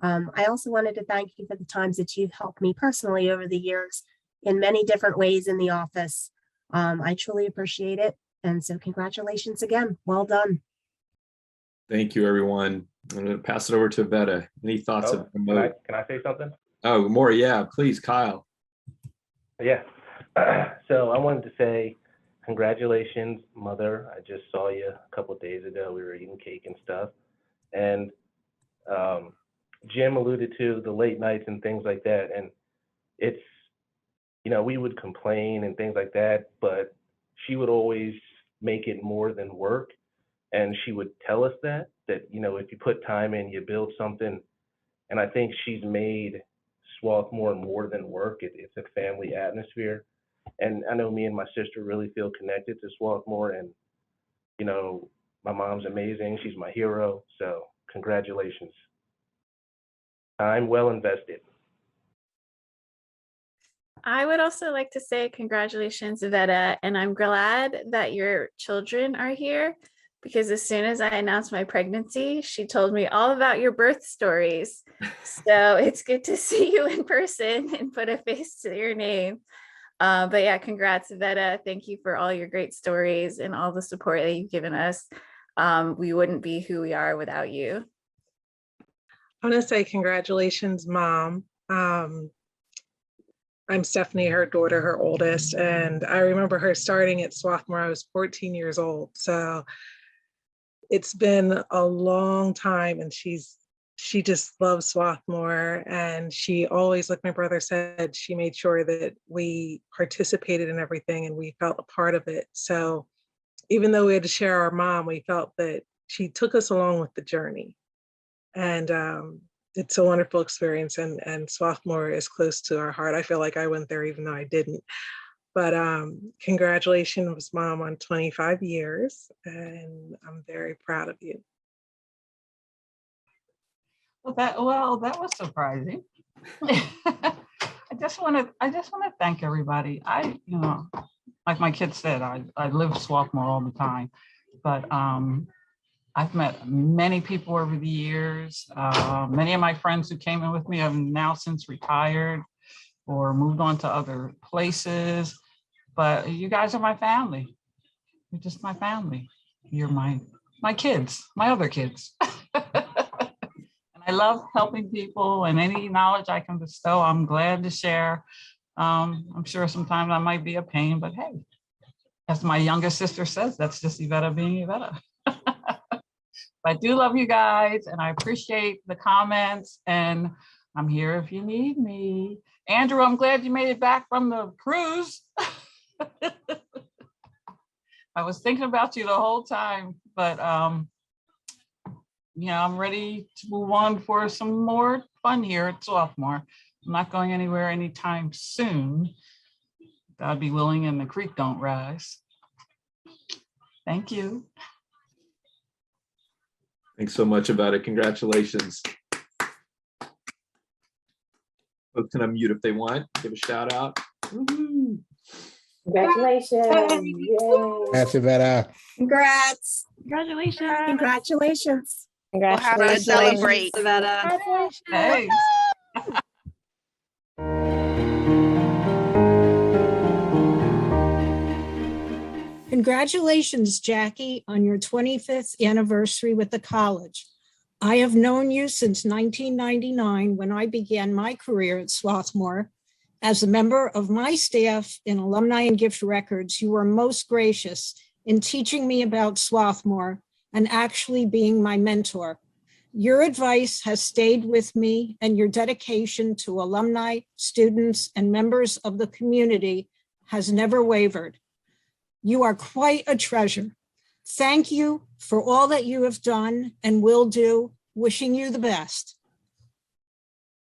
I also wanted to thank you for the times that you've helped me personally over the years in many different ways in the office. I truly appreciate it. And so congratulations again. Well done. Thank you, everyone. I'm going to pass it over to Yvetta. Any thoughts of the Moat? Can I say something? Oh, more. Yeah, please, Kyle. Yeah. So I wanted to say congratulations, Mother. I just saw you a couple of days ago. We were eating cake and stuff. And Jim alluded to the late nights and things like that. And it's, we would complain and things like that, but she would always make it more than work. And she would tell us that if you put time in, you build something. And I think she's made Swarthmore more than work. It's a family atmosphere. And I know me and my sister really feel connected to Swarthmore. And, my mom's amazing. She's my hero. So congratulations. Time well invested. I would also like to say congratulations, Yvetta, and I'm glad that your children are here, because as soon as I announced my pregnancy, she told me all about your birth stories. So it's good to see you in person and put a face to your name. But yeah, congrats, Yvetta. Thank you for all your great stories and all the support that you've given us. We wouldn't be who we are without you. I want to say congratulations, Mom. I'm Stephanie, her daughter, her oldest, and I remember her starting at Swarthmore. I was 14 years old. So it's been a long time, and she just loves Swarthmore, and she always, like my brother said, she made sure that we participated in everything and we felt a part of it. So even though we had to share our mom, we felt that she took us along with the journey. And it's a wonderful experience, and Swarthmore is close to our heart. I feel like I went there even though I didn't. But congratulations, Mom, on 25 years, and I'm very proud of you. Well, that was surprising. I just want to thank everybody. Like my kids said, I live Swarthmore all the time, but I've met many people over the years. Many of my friends who came in with me have now since retired or moved on to other places. But you guys are my family. You're just my family. You're my kids, my other kids. And I love helping people, and any knowledge I can bestow, I'm glad to share. I'm sure sometimes I might be a pain, but hey, as my youngest sister says, that's just Yvetta being Yvetta. I do love you guys, and I appreciate the comments, and I'm here if you need me. Andrew, I'm glad you made it back from the cruise. I was thinking about you the whole time, but I'm ready to move on for some more fun here at Swarthmore. I'm not going anywhere anytime soon. God be willing and the creek don't rise. Thank you. Thanks so much about it. Congratulations. Folks can unmute if they want. Give a shout out. Woo-hoo. Congratulations. Yay. That's Yvetta. Congrats. Congratulations. Congratulations. We'll have to celebrate, Yvetta. Hey. Congratulations, Jacqui, on your 25th anniversary with the college. I have known you since 1999 when I began my career at Swarthmore. As a member of my staff in Alumni and Gift Records, you were most gracious in teaching me about Swarthmore and actually being my mentor. Your advice has stayed with me, and your dedication to alumni, students, and members of the community has never wavered. You are quite a treasure. Thank you for all that you have done and will do. Wishing you the best.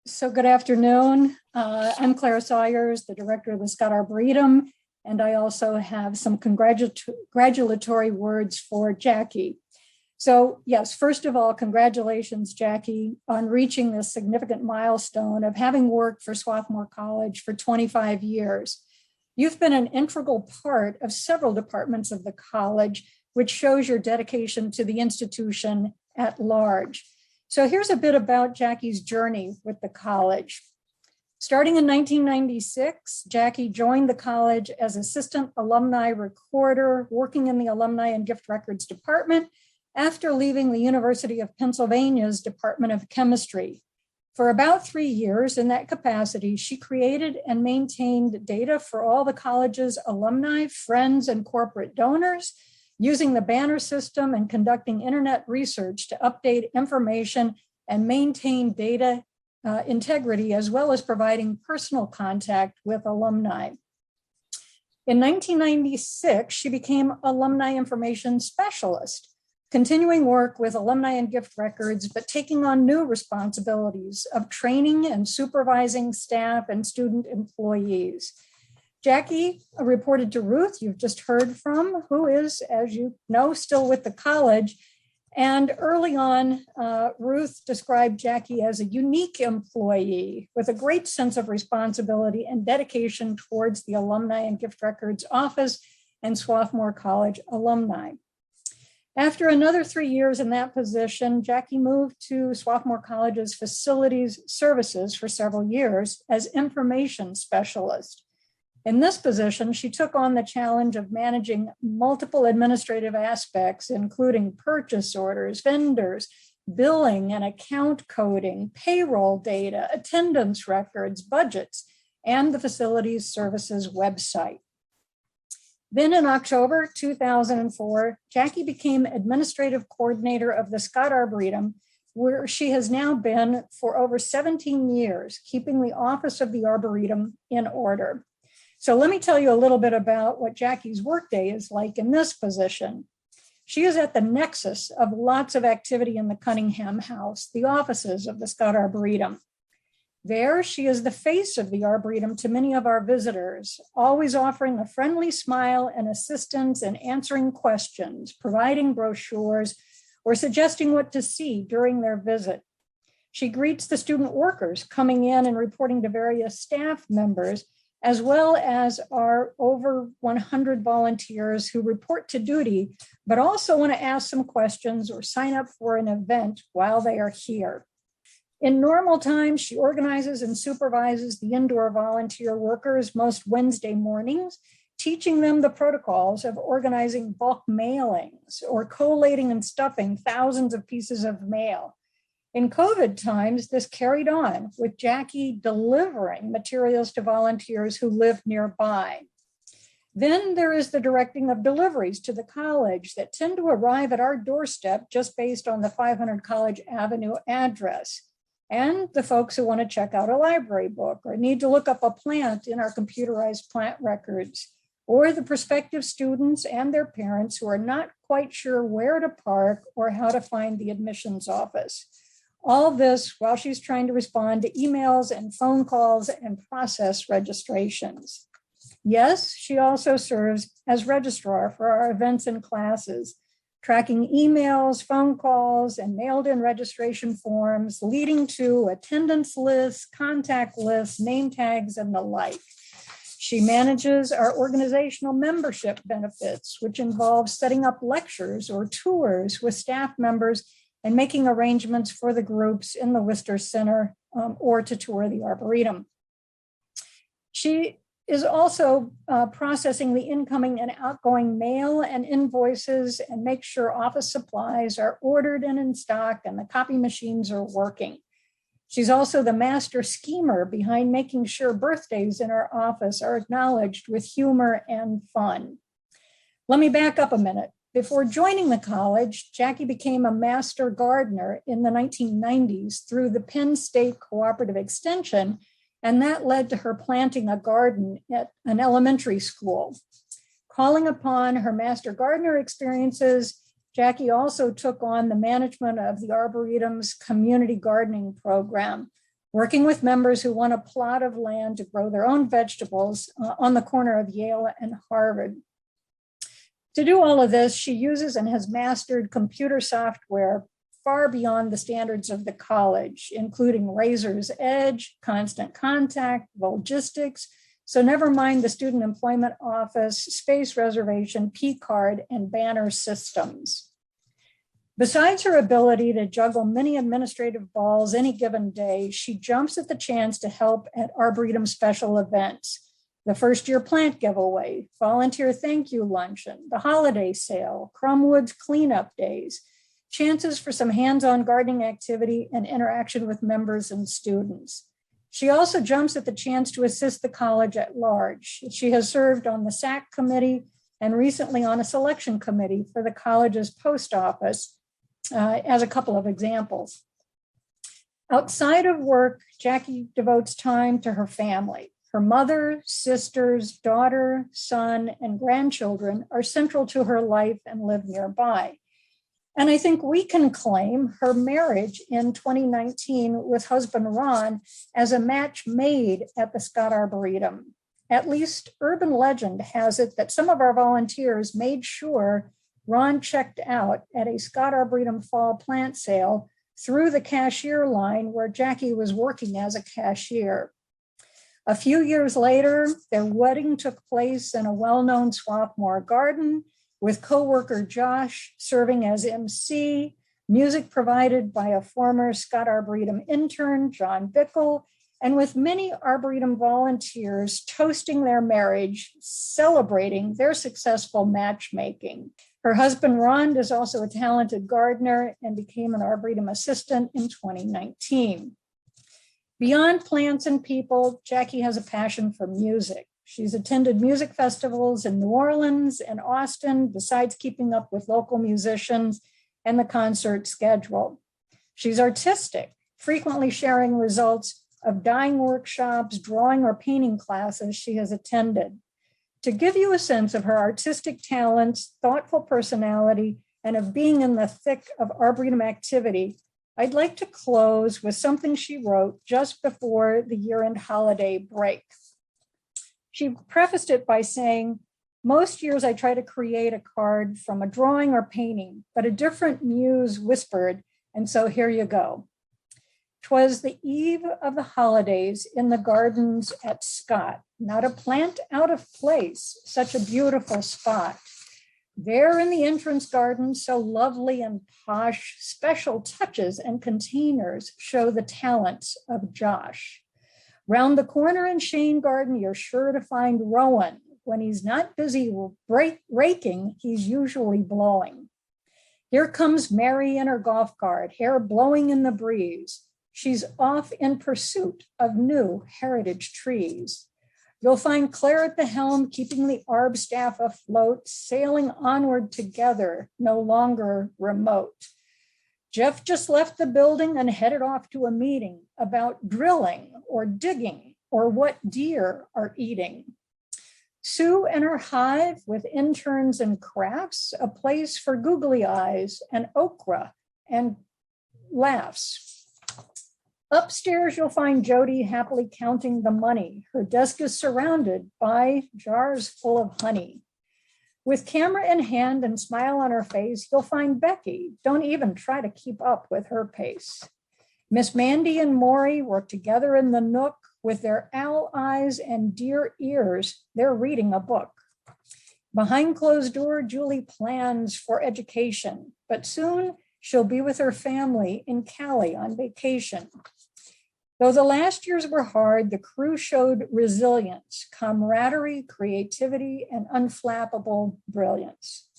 So good afternoon. I'm Claire Sawyers, the director of the Scott Arboretum, and I also have some congratulatory words for Jacqui. So yes, first of all, congratulations, Jacqui, on reaching this significant milestone of having worked for Swarthmore College for 25 years. You've been an integral part of several departments of the college, which shows your dedication to the institution at large. So here's a bit about Jacqui's journey with the college. Starting in 1996, Jacqui joined the college as assistant alumni recorder, working in the alumni and gift records department after leaving the University of Pennsylvania's Department of Chemistry. For about 3 years in that capacity, she created and maintained data for all the college's alumni, friends, and corporate donors, using the banner system and conducting internet research to update information and maintain data integrity, as well as providing personal contact with alumni. In 1996, she became Alumni Information Specialist, continuing work with alumni and gift records, but taking on new responsibilities of training and supervising staff and student employees. Jacqui reported to Ruth, you've just heard from, who is, as you know, still with the college. And early on, Ruth described Jacqui as a unique employee with a great sense of responsibility and dedication towards the Alumni and Gift Records Office and Swarthmore College alumni. After another 3 years in that position, Jacqui moved to Swarthmore College's facilities services for several years as information specialist. In this position, she took on the challenge of managing multiple administrative aspects, including purchase orders, vendors, billing and account coding, payroll data, attendance records, budgets, and the facilities services website. Then in October 2004, Jacqui became administrative coordinator of the Scott Arboretum, where she has now been for over 17 years, keeping the office of the Arboretum in order. So let me tell you a little bit about what Jacqui's workday is like in this position. She is at the nexus of lots of activity in the Cunningham House, the offices of the Scott Arboretum. There, she is the face of the Arboretum to many of our visitors, always offering a friendly smile and assistance in answering questions, providing brochures, or suggesting what to see during their visit. She greets the student workers coming in and reporting to various staff members, as well as our over 100 volunteers who report to duty, but also want to ask some questions or sign up for an event while they are here. In normal times, she organizes and supervises the indoor volunteer workers most Wednesday mornings, teaching them the protocols of organizing bulk mailings or collating and stuffing thousands of pieces of mail. In COVID times, this carried on with Jacqui delivering materials to volunteers who live nearby. Then there is the directing of deliveries to the college that tend to arrive at our doorstep just based on the 500 College Avenue address. And the folks who want to check out a library book or need to look up a plant in our computerized plant records, or the prospective students and their parents who are not quite sure where to park or how to find the admissions office. All this while she's trying to respond to emails and phone calls and process registrations. Yes, she also serves as registrar for our events and classes, tracking emails, phone calls, and mailed-in registration forms, leading to attendance lists, contact lists, name tags, and the like. She manages our organizational membership benefits, which involves setting up lectures or tours with staff members and making arrangements for the groups in the Worcester Center or to tour the Arboretum. She is also processing the incoming and outgoing mail and invoices and make sure office supplies are ordered and in stock and the copy machines are working. She's also the master schemer behind making sure birthdays in our office are acknowledged with humor and fun. Let me back up a minute. Before joining the college, Jacqui became a master gardener in the 1990s through the Penn State Cooperative Extension, and that led to her planting a garden at an elementary school. Calling upon her master gardener experiences, Jacqui also took on the management of the Arboretum's community gardening program, working with members who want a plot of land to grow their own vegetables on the corner of Yale and Harvard. To do all of this, she uses and has mastered computer software far beyond the standards of the college, including Razor's Edge, Constant Contact, Volgistics, So never mind the student employment office, space reservation, P card, and banner systems. Besides her ability to juggle many administrative balls any given day, she jumps at the chance to help at Arboretum special events. The first year plant giveaway, volunteer thank you luncheon, the holiday sale, Crumwood's cleanup days, chances for some hands-on gardening activity and interaction with members and students. She also jumps at the chance to assist the college at large. She has served on the SAC committee and recently on a selection committee for the college's post office, as a couple of examples. Outside of work, Jacqui devotes time to her family. Her mother, sisters, daughter, son, and grandchildren are central to her life and live nearby. And I think we can claim her marriage in 2019 with husband Ron as a match made at the Scott Arboretum. At least urban legend has it that some of our volunteers made sure Ron checked out at a Scott Arboretum fall plant sale through the cashier line where Jacqui was working as a cashier. A few years later, their wedding took place in a well-known Swarthmore garden with co-worker Josh serving as MC, music provided by a former Scott Arboretum intern, John Bickle, and with many Arboretum volunteers toasting their marriage, celebrating their successful matchmaking. Her husband, Ron, is also a talented gardener and became an Arboretum assistant in 2019. Beyond plants and people, Jacqui has a passion for music. She's attended music festivals in New Orleans and Austin, besides keeping up with local musicians and the concert schedule. She's artistic, frequently sharing results of dyeing workshops, drawing, or painting classes she has attended. To give you a sense of her artistic talents, thoughtful personality, and of being in the thick of Arboretum activity, I'd like to close with something she wrote just before the year-end holiday break. She prefaced it by saying, "Most years I try to create a card from a drawing or painting, but a different muse whispered, and so here you go. 'Twas the eve of the holidays in the gardens at Scott, not a plant out of place, such a beautiful spot. There in the entrance garden, so lovely and posh, special touches and containers show the talents of Josh. Round the corner in Shane Garden, you're sure to find Rowan. When he's not busy raking, he's usually blowing. Here comes Mary in her golf cart, hair blowing in the breeze. She's off in pursuit of new heritage trees. You'll find Claire at the helm, keeping the ARB staff afloat, sailing onward together, no longer remote. Jeff just left the building and headed off to a meeting about drilling or digging or what deer are eating. Sue and her hive with interns and crafts, a place for googly eyes and okra and laughs. Upstairs, you'll find Jody happily counting the money. Her desk is surrounded by jars full of honey. With camera in hand and smile on her face, you'll find Becky. Don't even try to keep up with her pace. Miss Mandy and Maury work together in the nook with their owl eyes and deer ears. They're reading a book. Behind closed door, Julie plans for education, but soon she'll be with her family in Cali on vacation. Though the last years were hard, the crew showed resilience, camaraderie, creativity, and unflappable brilliance.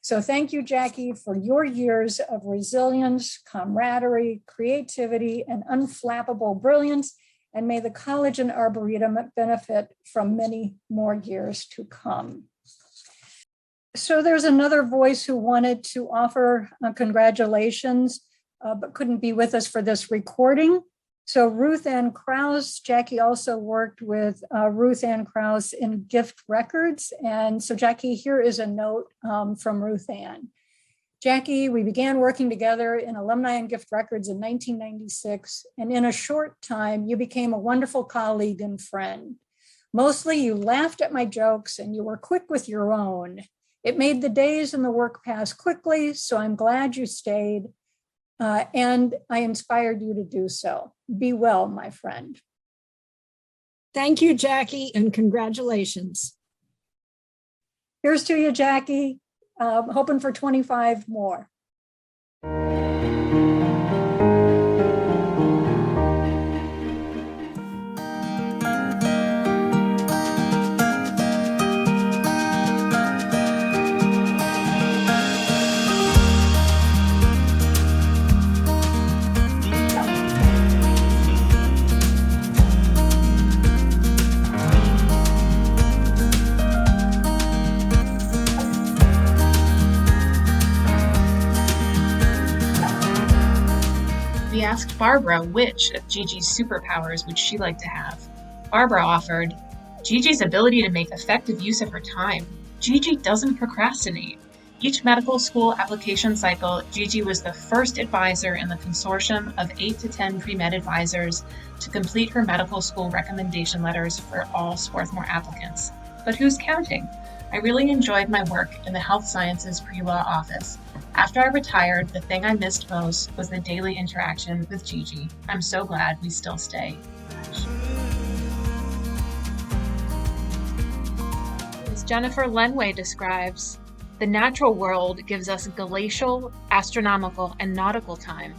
So thank you, Jacqui, for your years of resilience, camaraderie, creativity, and unflappable brilliance. And may the college and Arboretum benefit from many more years to come. So there's another voice who wanted to offer congratulations, but couldn't be with us for this recording. So Ruth Ann Krause, Jacqui also worked with Ruth Ann Krause in Gift Records. And so Jacqui, here is a note from Ruth Ann. Jacqui, we began working together in Alumni and Gift Records in 1996. And in a short time, you became a wonderful colleague and friend. Mostly you laughed at my jokes and you were quick with your own. It made the days and the work pass quickly, so I'm glad you stayed. And I inspired you to do so. Be well, my friend. Thank you, Jacqui, and congratulations. Here's to you, Jacqui. Hoping for 25 more. We asked Barbara which of Gigi's superpowers would she like to have. Barbara offered, Gigi's ability to make effective use of her time. Gigi doesn't procrastinate. Each medical school application cycle, Gigi was the first advisor in the consortium of 8 to 10 pre-med advisors to complete her medical school recommendation letters for all Swarthmore applicants. But who's counting? I really enjoyed my work in the health sciences pre-law office. After I retired, the thing I missed most was the daily interaction with Gigi. I'm so glad we still stay. As Jennifer Lenway describes, the natural world gives us glacial, astronomical, and nautical time.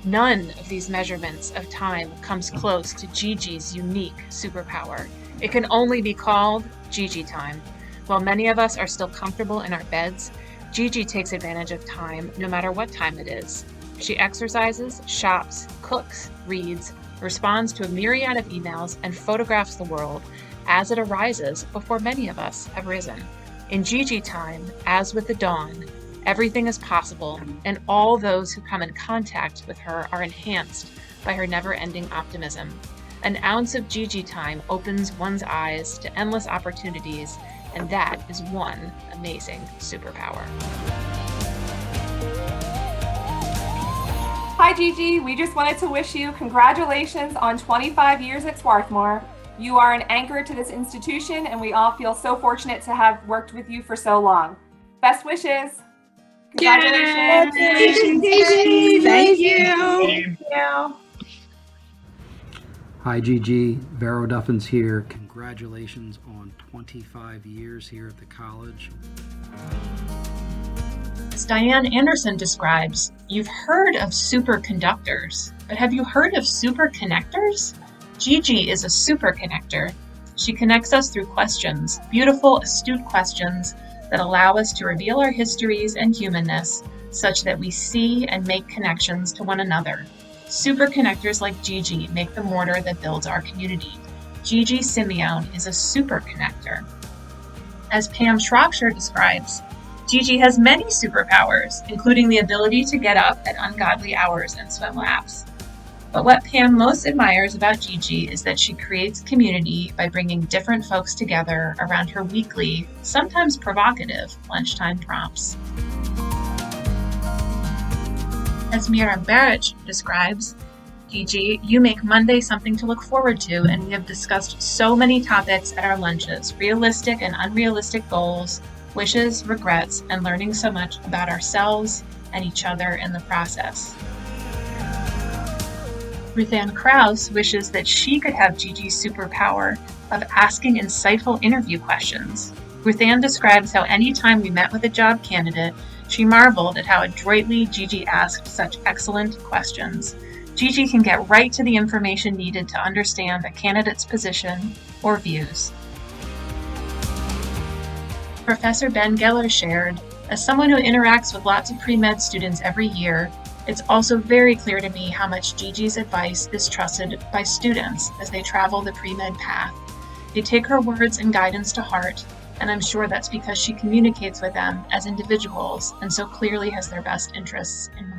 None of these measurements of time comes close to Gigi's unique superpower. It can only be called Gigi time. While many of us are still comfortable in our beds, Gigi takes advantage of time no matter what time it is. She exercises, shops, cooks, reads, responds to a myriad of emails, and photographs the world as it arises before many of us have risen. In Gigi time, as with the dawn, everything is possible, and all those who come in contact with her are enhanced by her never-ending optimism. An ounce of Gigi time opens one's eyes to endless opportunities, and that is one amazing superpower. Hi Gigi, we just wanted to wish you congratulations on 25 years at Swarthmore. You are an anchor to this institution, and we all feel so fortunate to have worked with you for so long. Best wishes. Congratulations. Thank you. Thank you. Hi Gigi, Vero Duffins here. Congratulations on 25 years here at the college. As Diane Anderson describes, you've heard of superconductors, but have you heard of superconnectors? Gigi is a superconnector. She connects us through questions, beautiful, astute questions that allow us to reveal our histories and humanness such that we see and make connections to one another. Superconnectors like Gigi make the mortar that builds our community. Gigi Simeone is a superconnector. As Pam Shropshire describes, Gigi has many superpowers, including the ability to get up at ungodly hours and swim laps. But what Pam most admires about Gigi is that she creates community by bringing different folks together around her weekly, sometimes provocative, lunchtime prompts. As Mira Baric describes, Gigi, you make Monday something to look forward to, and we have discussed so many topics at our lunches, realistic and unrealistic goals, wishes, regrets, and learning so much about ourselves and each other in the process. Ruthann Krause wishes that she could have Gigi's superpower of asking insightful interview questions. Ruthann describes how anytime we met with a job candidate, she marveled at how adroitly Gigi asked such excellent questions. Gigi can get right to the information needed to understand a candidate's position or views. Professor Ben Geller shared, as someone who interacts with lots of pre-med students every year, it's also very clear to me how much Gigi's advice is trusted by students as they travel the pre-med path. They take her words and guidance to heart, and I'm sure that's because she communicates with them as individuals and so clearly has their best interests in mind.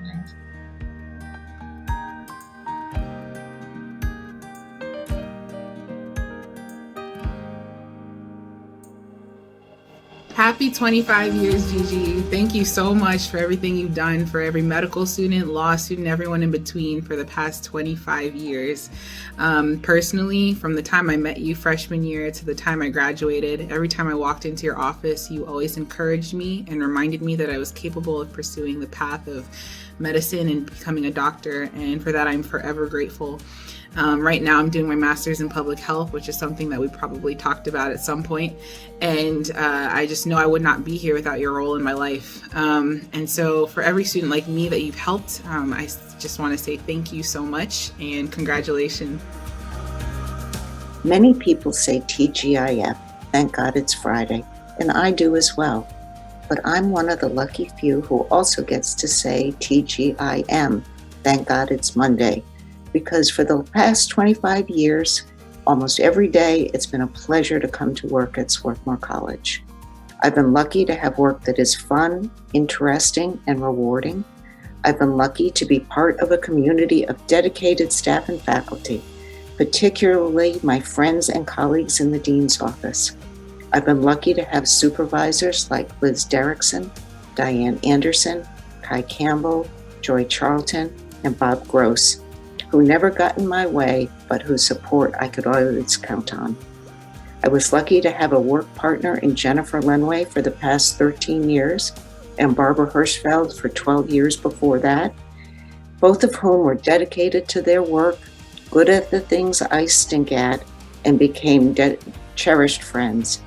Happy 25 years, Gigi. Thank you so much for everything you've done for every medical student, law student, everyone in between for the past 25 years. Personally, from the time I met you freshman year to the time I graduated, every time I walked into your office, you always encouraged me and reminded me that I was capable of pursuing the path of medicine and becoming a doctor. And for that, I'm forever grateful. Right now I'm doing my master's in public health, which is something that we probably talked about at some point. And I just know I would not be here without your role in my life. And so for every student like me that you've helped, I just want to say thank you so much and congratulations. Many people say TGIF, thank God it's Friday, and I do as well. But I'm one of the lucky few who also gets to say TGIM, thank God it's Monday. Because for the past 25 years, almost every day, it's been a pleasure to come to work at Swarthmore College. I've been lucky to have work that is fun, interesting, and rewarding. I've been lucky to be part of a community of dedicated staff and faculty, particularly my friends and colleagues in the Dean's office. I've been lucky to have supervisors like Liz Derrickson, Diane Anderson, Kai Campbell, Joy Charlton, and Bob Gross, who never got in my way, but whose support I could always count on. I was lucky to have a work partner in Jennifer Lenway for the past 13 years, and Barbara Hirschfeld for 12 years before that, both of whom were dedicated to their work, good at the things I stink at, and became cherished friends.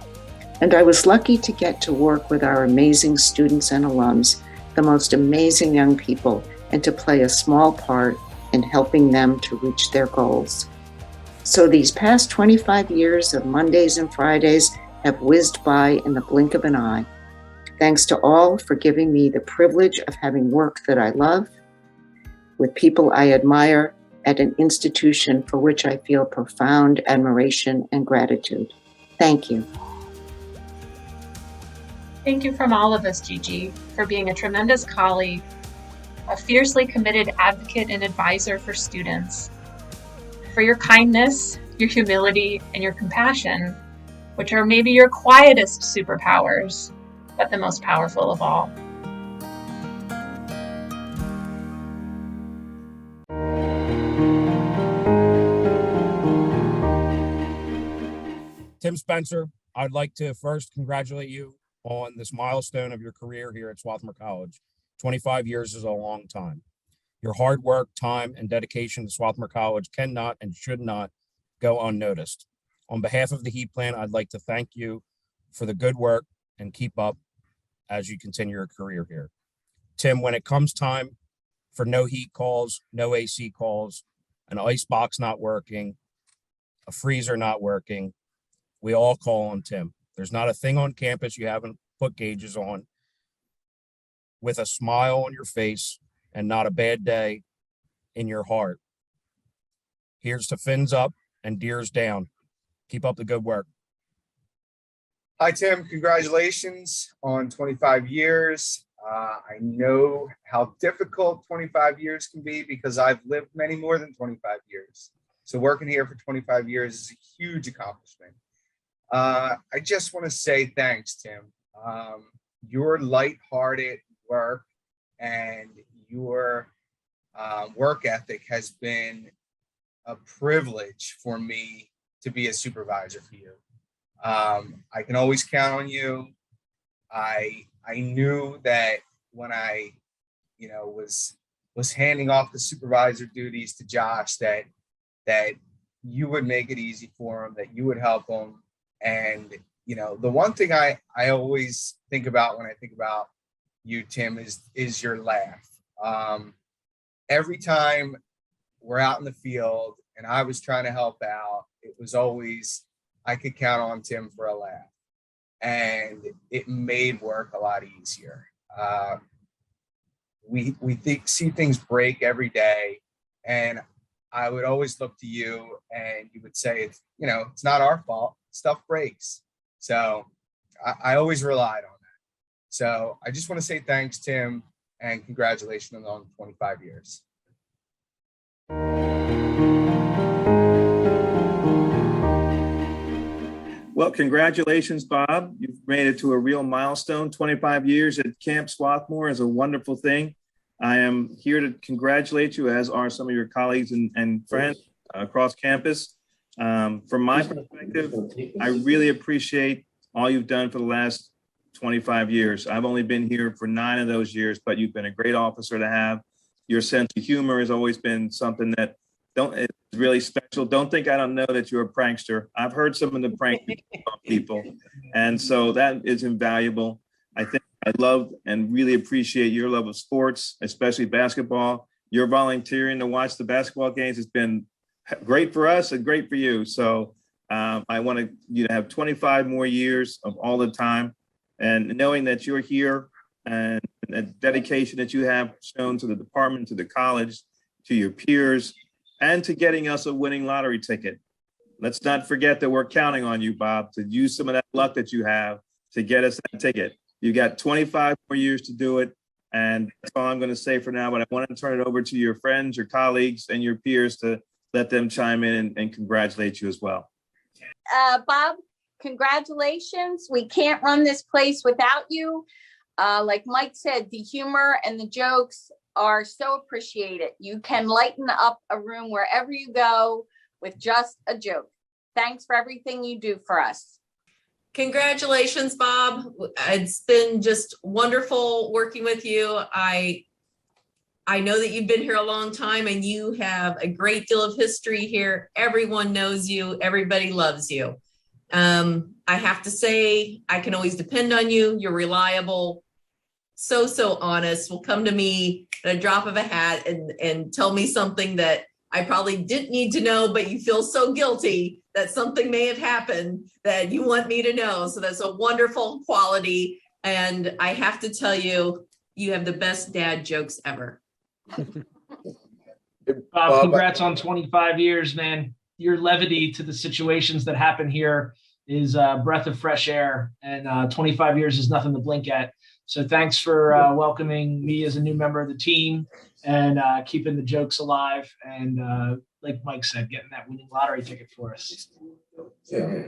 And I was lucky to get to work with our amazing students and alums, the most amazing young people, and to play a small part in helping them to reach their goals. So these past 25 years of Mondays and Fridays have whizzed by in the blink of an eye. Thanks to all for giving me the privilege of having work that I love, with people I admire, at an institution for which I feel profound admiration and gratitude. Thank you. Thank you from all of us, Gigi, for being a tremendous colleague, a fiercely committed advocate and advisor for students, for your kindness, your humility, and your compassion, which are maybe your quietest superpowers, but the most powerful of all. Tim Spencer, I'd like to first congratulate you on this milestone of your career here at Swarthmore College. 25 years is a long time. Your hard work, time, and dedication to Swarthmore College cannot and should not go unnoticed. On behalf of the HEAT plan, I'd like to thank you for the good work and keep up as you continue your career here. Tim, when it comes time for no heat calls, no AC calls, an ice box not working, a freezer not working, we all call on Tim. There's not a thing on campus you haven't put gauges on with a smile on your face and not a bad day in your heart. Here's to fins up and deers down. Keep up the good work. Hi, Tim. Congratulations on 25 years. I know how difficult 25 years can be because I've lived many more than 25 years. So working here for 25 years is a huge accomplishment. I just want to say thanks, Tim. Your lighthearted work and your work ethic has been a privilege for me to be a supervisor for you. I can always count on you. I knew that when I, was handing off the supervisor duties to Josh, that you would make it easy for him, that you would help him. And, the one thing I always think about when I think about you, Tim, is your laugh. Every time we're out in the field and I was trying to help out, it was always, I could count on Tim for a laugh. And it made work a lot easier. We see things break every day. And I would always look to you and you would say, it's not our fault. Stuff breaks. So I always relied on that. So I just want to say thanks, Tim, and congratulations on 25 years. Well, congratulations, Bob. You've made it to a real milestone. 25 years at Camp Swarthmore is a wonderful thing. I am here to congratulate you, as are some of your colleagues and friends across campus. From my perspective, I really appreciate all you've done for the last 25 years. I've only been here for 9 of those years, but you've been a great officer to have. Your sense of humor has always been something that It's really special. Don't think I don't know that you're a prankster. I've heard some of the prank people. And so that is invaluable. I think I love and really appreciate your love of sports, especially basketball. Your volunteering to watch the basketball games has been great for us and great for you. So I want you to have 25 more years of all the time, and knowing that you're here and the dedication that you have shown to the department, to the college, to your peers, and to getting us a winning lottery ticket. Let's not forget that we're counting on you, Bob, to use some of that luck that you have to get us that ticket. You got 25 more years to do it. And that's all I'm going to say for now, but I want to turn it over to your friends, your colleagues, and your peers to let them chime in and congratulate you as well. Bob, congratulations. We can't run this place without you. Like Mike said, the humor and the jokes are so appreciated. You can lighten up a room wherever you go with just a joke. Thanks for everything you do for us. Congratulations, Bob. It's been just wonderful working with you. I know that you've been here a long time and you have a great deal of history here. Everyone knows you. Everybody loves you. I have to say, I can always depend on you. You're reliable. So honest. Will come to me at a drop of a hat and tell me something that I probably didn't need to know, but you feel so guilty that something may have happened that you want me to know. So that's a wonderful quality. And I have to tell you, you have the best dad jokes ever. Bob, congrats on 25 years, man. Your levity to the situations that happen here is a breath of fresh air, and 25 years is nothing to blink at. So thanks for welcoming me as a new member of the team and keeping the jokes alive. And like Mike said, getting that winning lottery ticket for us. Yeah.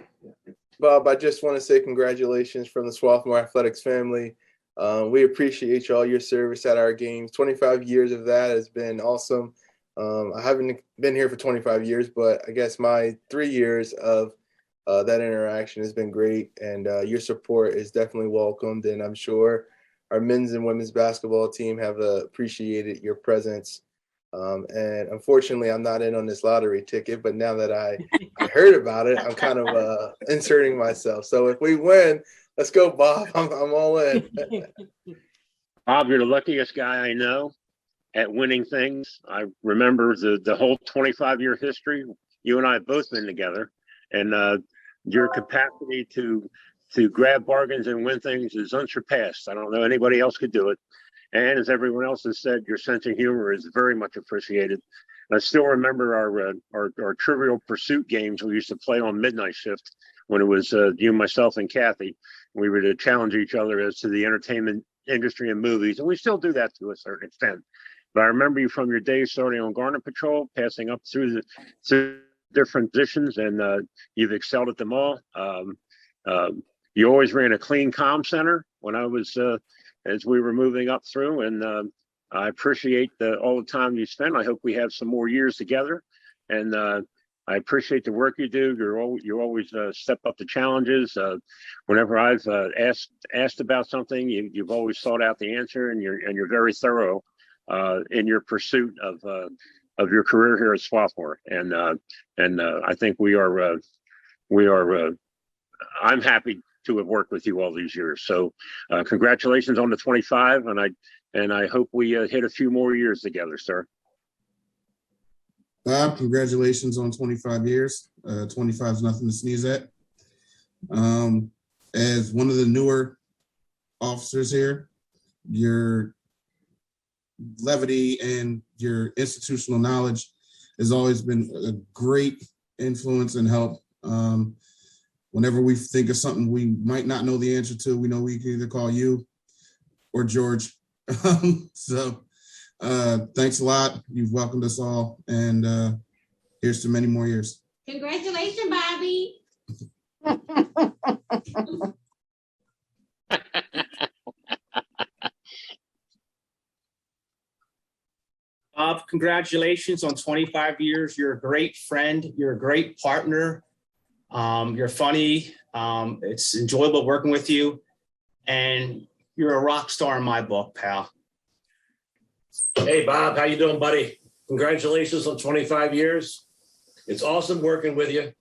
Bob, I just want to say congratulations from the Swarthmore Athletics family. We appreciate all your service at our games. 25 years of that has been awesome. I haven't been here for 25 years, but I guess my 3 years of that interaction has been great. And your support is definitely welcomed. And I'm sure our men's and women's basketball team have appreciated your presence. And unfortunately, I'm not in on this lottery ticket, but now that I heard about it, I'm kind of inserting myself. So if we win, let's go, Bob. I'm all in. Bob, you're the luckiest guy I know at winning things. I remember the whole 25-year history. You and I have both been together, and your capacity to grab bargains and win things is unsurpassed. I don't know anybody else could do it. And as everyone else has said, your sense of humor is very much appreciated. I still remember our Trivial Pursuit games we used to play on midnight shift when it was you, myself, and Kathy. We were to challenge each other as to the entertainment industry and movies, and we still do that to a certain extent. But I remember you from your days starting on Garden Patrol, passing up through the different positions, and you've excelled at them all. You always ran a clean comm center when I was as we were moving up through, and I appreciate all the time you spent. I hope we have some more years together, and I appreciate the work you do. You always step up to challenges. Whenever I've asked about something, you've always sought out the answer, and you're very thorough in your pursuit of your career here at Swarthmore. And I think we are. I'm happy to have worked with you all these years. So congratulations on the 25, and I hope we hit a few more years together, sir. Bob, congratulations on 25 years. 25 is nothing to sneeze at. As one of the newer officers here, your levity and your institutional knowledge has always been a great influence and help. Whenever we think of something we might not know the answer to, we know we can either call you or George. So thanks a lot. You've welcomed us all, and here's to many more years. Congratulations, Bobby. Bob, congratulations on 25 years. You're a great friend. You're a great partner. You're funny. It's enjoyable working with you, and you're a rock star in my book, pal. Hey, Bob, how you doing, buddy? congratulations on 25 years. It's awesome working with you.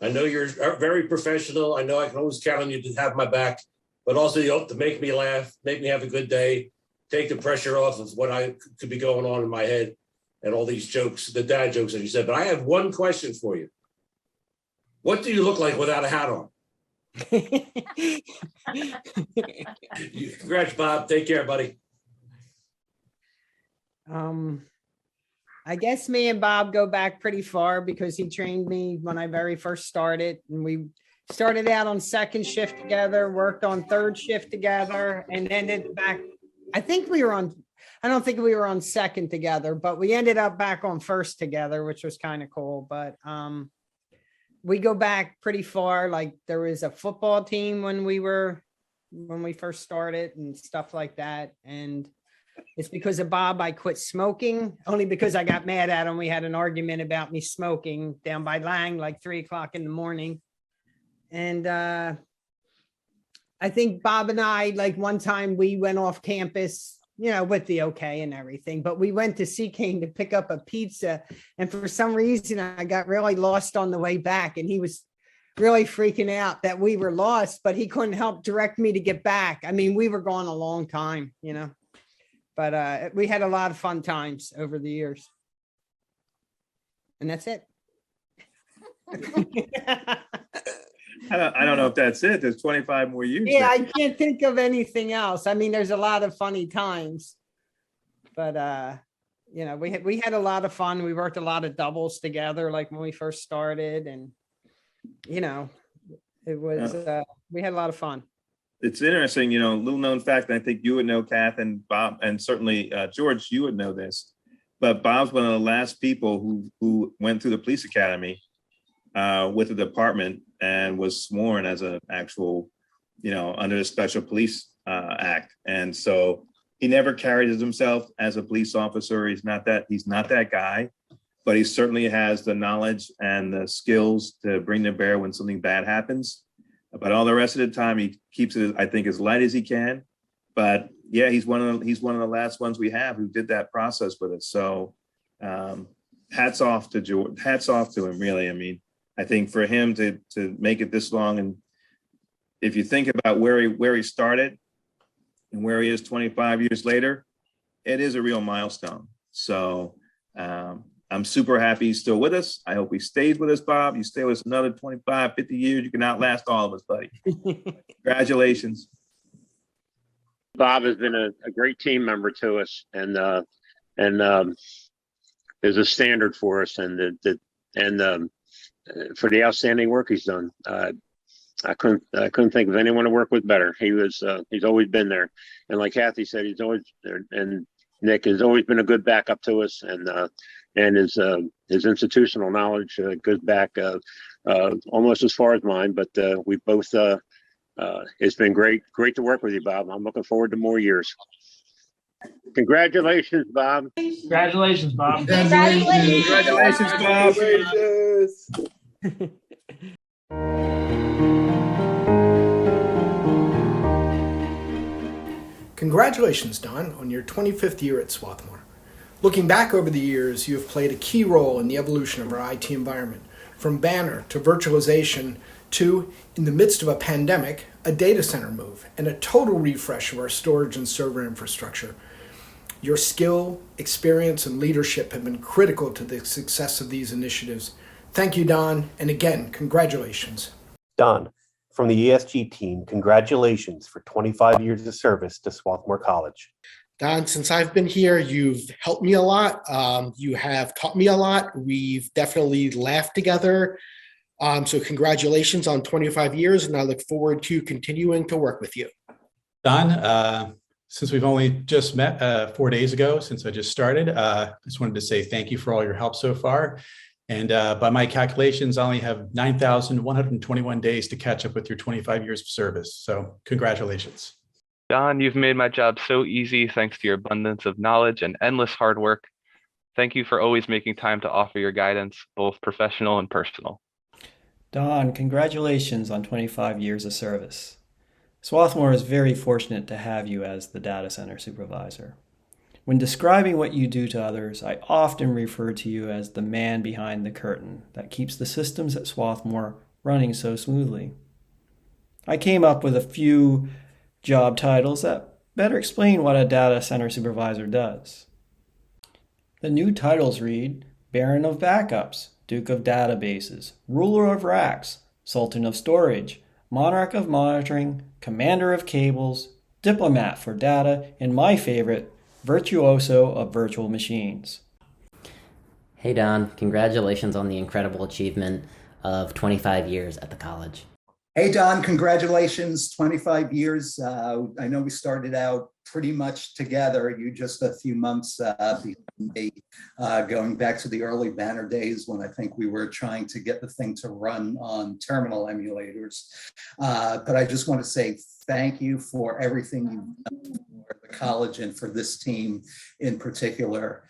I know you're very professional. I know I can always count on you to have my back, but also to make me laugh, make me have a good day, take the pressure off of what I could be going on in my head and all these jokes, the dad jokes that you said. But I have one question for you. What do you look like without a hat on? Congrats, Bob. Take care, buddy. I guess me and Bob go back pretty far because he trained me when I very first started, and we started out on second shift together, worked on third shift together, and ended back. I don't think we were on second together, but we ended up back on first together, which was kind of cool. But we go back pretty far. Like there was a football team when we first started and stuff like that. And it's because of Bob I quit smoking, only because I got mad at him. We had an argument about me smoking down by Lang like 3 o'clock in the morning. And I think Bob and I, like one time we went off campus, with the okay and everything, but we went to Sea King to pick up a pizza. And for some reason I got really lost on the way back, and he was really freaking out that we were lost, but he couldn't help direct me to get back. I mean, we were gone a long time, but we had a lot of fun times over the years. And that's it. I don't know if that's it. There's 25 more years. Yeah, I can't think of anything else. I mean, there's a lot of funny times, but we had a lot of fun. We worked a lot of doubles together, like when we first started, and it was we had a lot of fun. It's interesting, little known fact, and I think you would know, Kath and Bob, and certainly George, you would know this, but Bob's one of the last people who went through the police academy with the department and was sworn as an actual, under the Special Police Act. And so he never carried himself as a police officer. He's not that guy, but he certainly has the knowledge and the skills to bring to bear when something bad happens. But all the rest of the time, he keeps it, I think, as light as he can. But yeah, he's one of the last ones we have who did that process with us. So hats off to George. Hats off to him, really. I mean, I think for him to make it this long, and if you think about where he started and where he is 25 years later, it is a real milestone. So I'm super happy he's still with us. I hope he stays with us, Bob. You stay with us another 25, 50 years. You can outlast all of us, buddy. Congratulations. Bob has been a great team member to us, and is a standard for us, and for the outstanding work he's done. I couldn't think of anyone to work with better. He's always been there, and like Kathy said, he's always there. And Nick has always been a good backup to us, and his institutional knowledge goes back almost as far as mine. But we both it's been great to work with you, Bob. I'm looking forward to more years. Congratulations, Bob. Congratulations, Bob. Congratulations, Bob. Congratulations, Don, on your 25th year at Swarthmore. Looking back over the years, you have played a key role in the evolution of our IT environment, from banner to virtualization to, in the midst of a pandemic, a data center move and a total refresh of our storage and server infrastructure. Your skill, experience, and leadership have been critical to the success of these initiatives. Thank you, Don, and again, congratulations. Don, from the ESG team, congratulations for 25 years of service to Swarthmore College. Don, since I've been here, you've helped me a lot. You have taught me a lot. We've definitely laughed together. So congratulations on 25 years, and I look forward to continuing to work with you. Don, since we've only just met 4 days ago, since I just started, I just wanted to say thank you for all your help so far. And by my calculations, I only have 9,121 days to catch up with your 25 years of service. So congratulations. Don, you've made my job so easy thanks to your abundance of knowledge and endless hard work. Thank you for always making time to offer your guidance, both professional and personal. Don, congratulations on 25 years of service. Swarthmore is very fortunate to have you as the data center supervisor. When describing what you do to others, I often refer to you as the man behind the curtain that keeps the systems at Swarthmore running so smoothly. I came up with a few job titles that better explain what a data center supervisor does. The new titles read Baron of Backups, Duke of Databases, Ruler of Racks, Sultan of Storage, Monarch of Monitoring, Commander of Cables, Diplomat for Data, and my favorite, Virtuoso of Virtual Machines. Hey Don, congratulations on the incredible achievement of 25 years at the college. Hey Don, congratulations, 25 years. I know we started out pretty much together. You just a few months behind me, going back to the early Banner days when I think we were trying to get the thing to run on terminal emulators. But I just want to say thank you for everything you've done for the college and for this team in particular.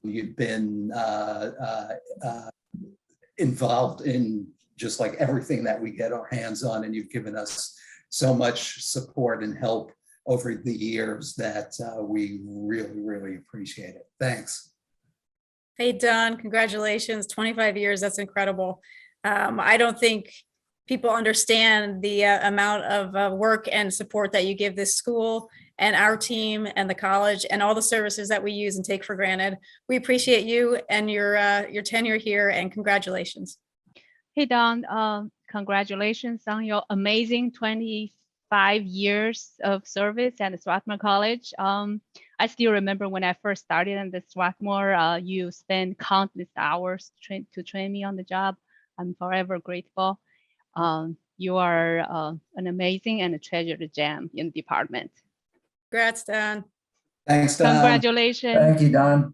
You've been involved in just like everything that we get our hands on, and you've given us so much support and help over the years that we really, really appreciate it. Thanks. Hey, Don, congratulations, 25 years, that's incredible. I don't think people understand the amount of work and support that you give this school and our team and the college and all the services that we use and take for granted. We appreciate you and your tenure here, and congratulations. Hey, Don, congratulations on your amazing 25 years of service at Swarthmore College. I still remember when I first started at the Swarthmore, you spent countless hours to train me on the job. I'm forever grateful. You are an amazing and a treasured gem in the department. Congrats, Don. Thanks, Don. Congratulations. Thank you, Don.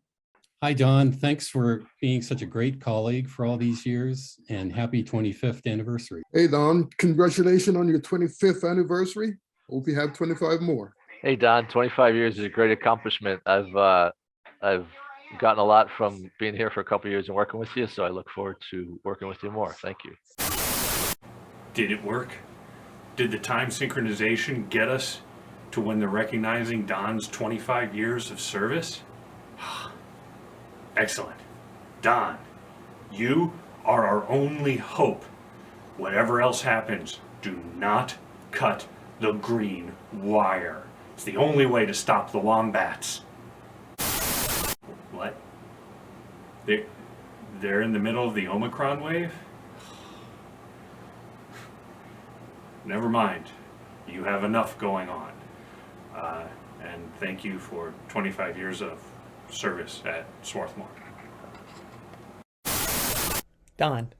Hi, Don. Thanks for being such a great colleague for all these years, and happy 25th anniversary. Hey, Don, congratulations on your 25th anniversary. Hope you have 25 more. Hey, Don, 25 years is a great accomplishment. I've gotten a lot from being here for a couple of years and working with you, so I look forward to working with you more. Thank you. Did it work? Did the time synchronization get us to when they're recognizing Don's 25 years of service? Excellent. Don, you are our only hope. Whatever else happens, do not cut the green wire. It's the only way to stop the wombats. What? They're in the middle of the Omicron wave? Never mind. You have enough going on. And thank you for 25 years of service at Swarthmore. Don,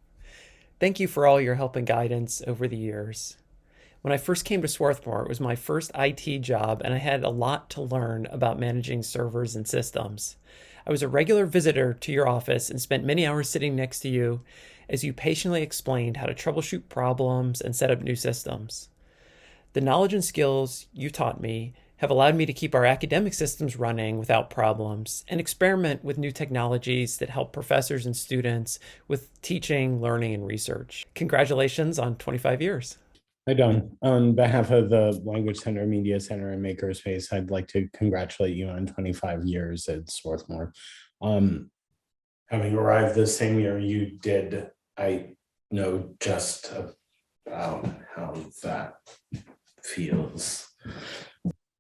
thank you for all your help and guidance over the years. When I first came to Swarthmore, it was my first IT job, and I had a lot to learn about managing servers and systems. I was a regular visitor to your office and spent many hours sitting next to you as you patiently explained how to troubleshoot problems and set up new systems. The knowledge and skills you taught me have allowed me to keep our academic systems running without problems and experiment with new technologies that help professors and students with teaching, learning, and research. Congratulations on 25 years. Hi, Don. On behalf of the Language Center, Media Center, and Makerspace, I'd like to congratulate you on 25 years at Swarthmore. Having arrived the same year you did, I know just about how that feels.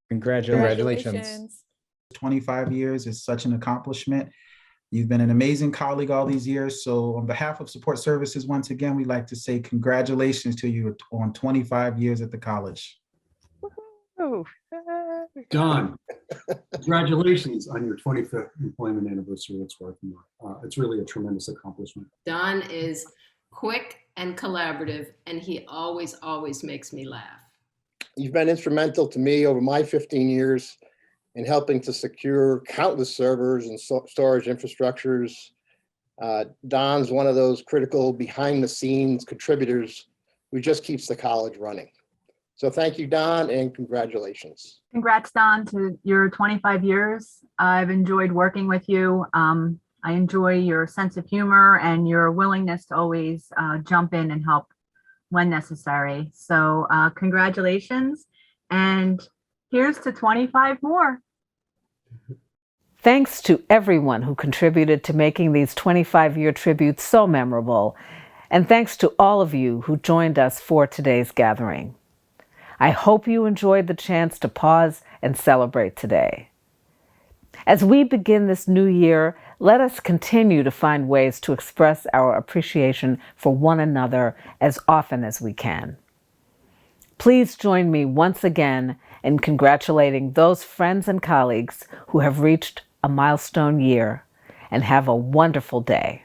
Congratulations. 25 years is such an accomplishment. You've been an amazing colleague all these years. So on behalf of Support Services, once again, we'd like to say congratulations to you on 25 years at the college. Don, congratulations on your 25th employment anniversary at Swarthmore. It's really a tremendous accomplishment. Don is quick and collaborative, and he always makes me laugh. You've been instrumental to me over my 15 years in helping to secure countless servers and storage infrastructures. Don's one of those critical behind the scenes contributors who just keeps the college running. So thank you, Don, and congratulations. Congrats, Don, to your 25 years. I've enjoyed working with you. I enjoy your sense of humor and your willingness to always jump in and help when necessary. So congratulations, and here's to 25 more. Thanks to everyone who contributed to making these 25-year tributes so memorable, and thanks to all of you who joined us for today's gathering. I hope you enjoyed the chance to pause and celebrate today. As we begin this new year, let us continue to find ways to express our appreciation for one another as often as we can. Please join me once again in congratulating those friends and colleagues who have reached a milestone year, and have a wonderful day.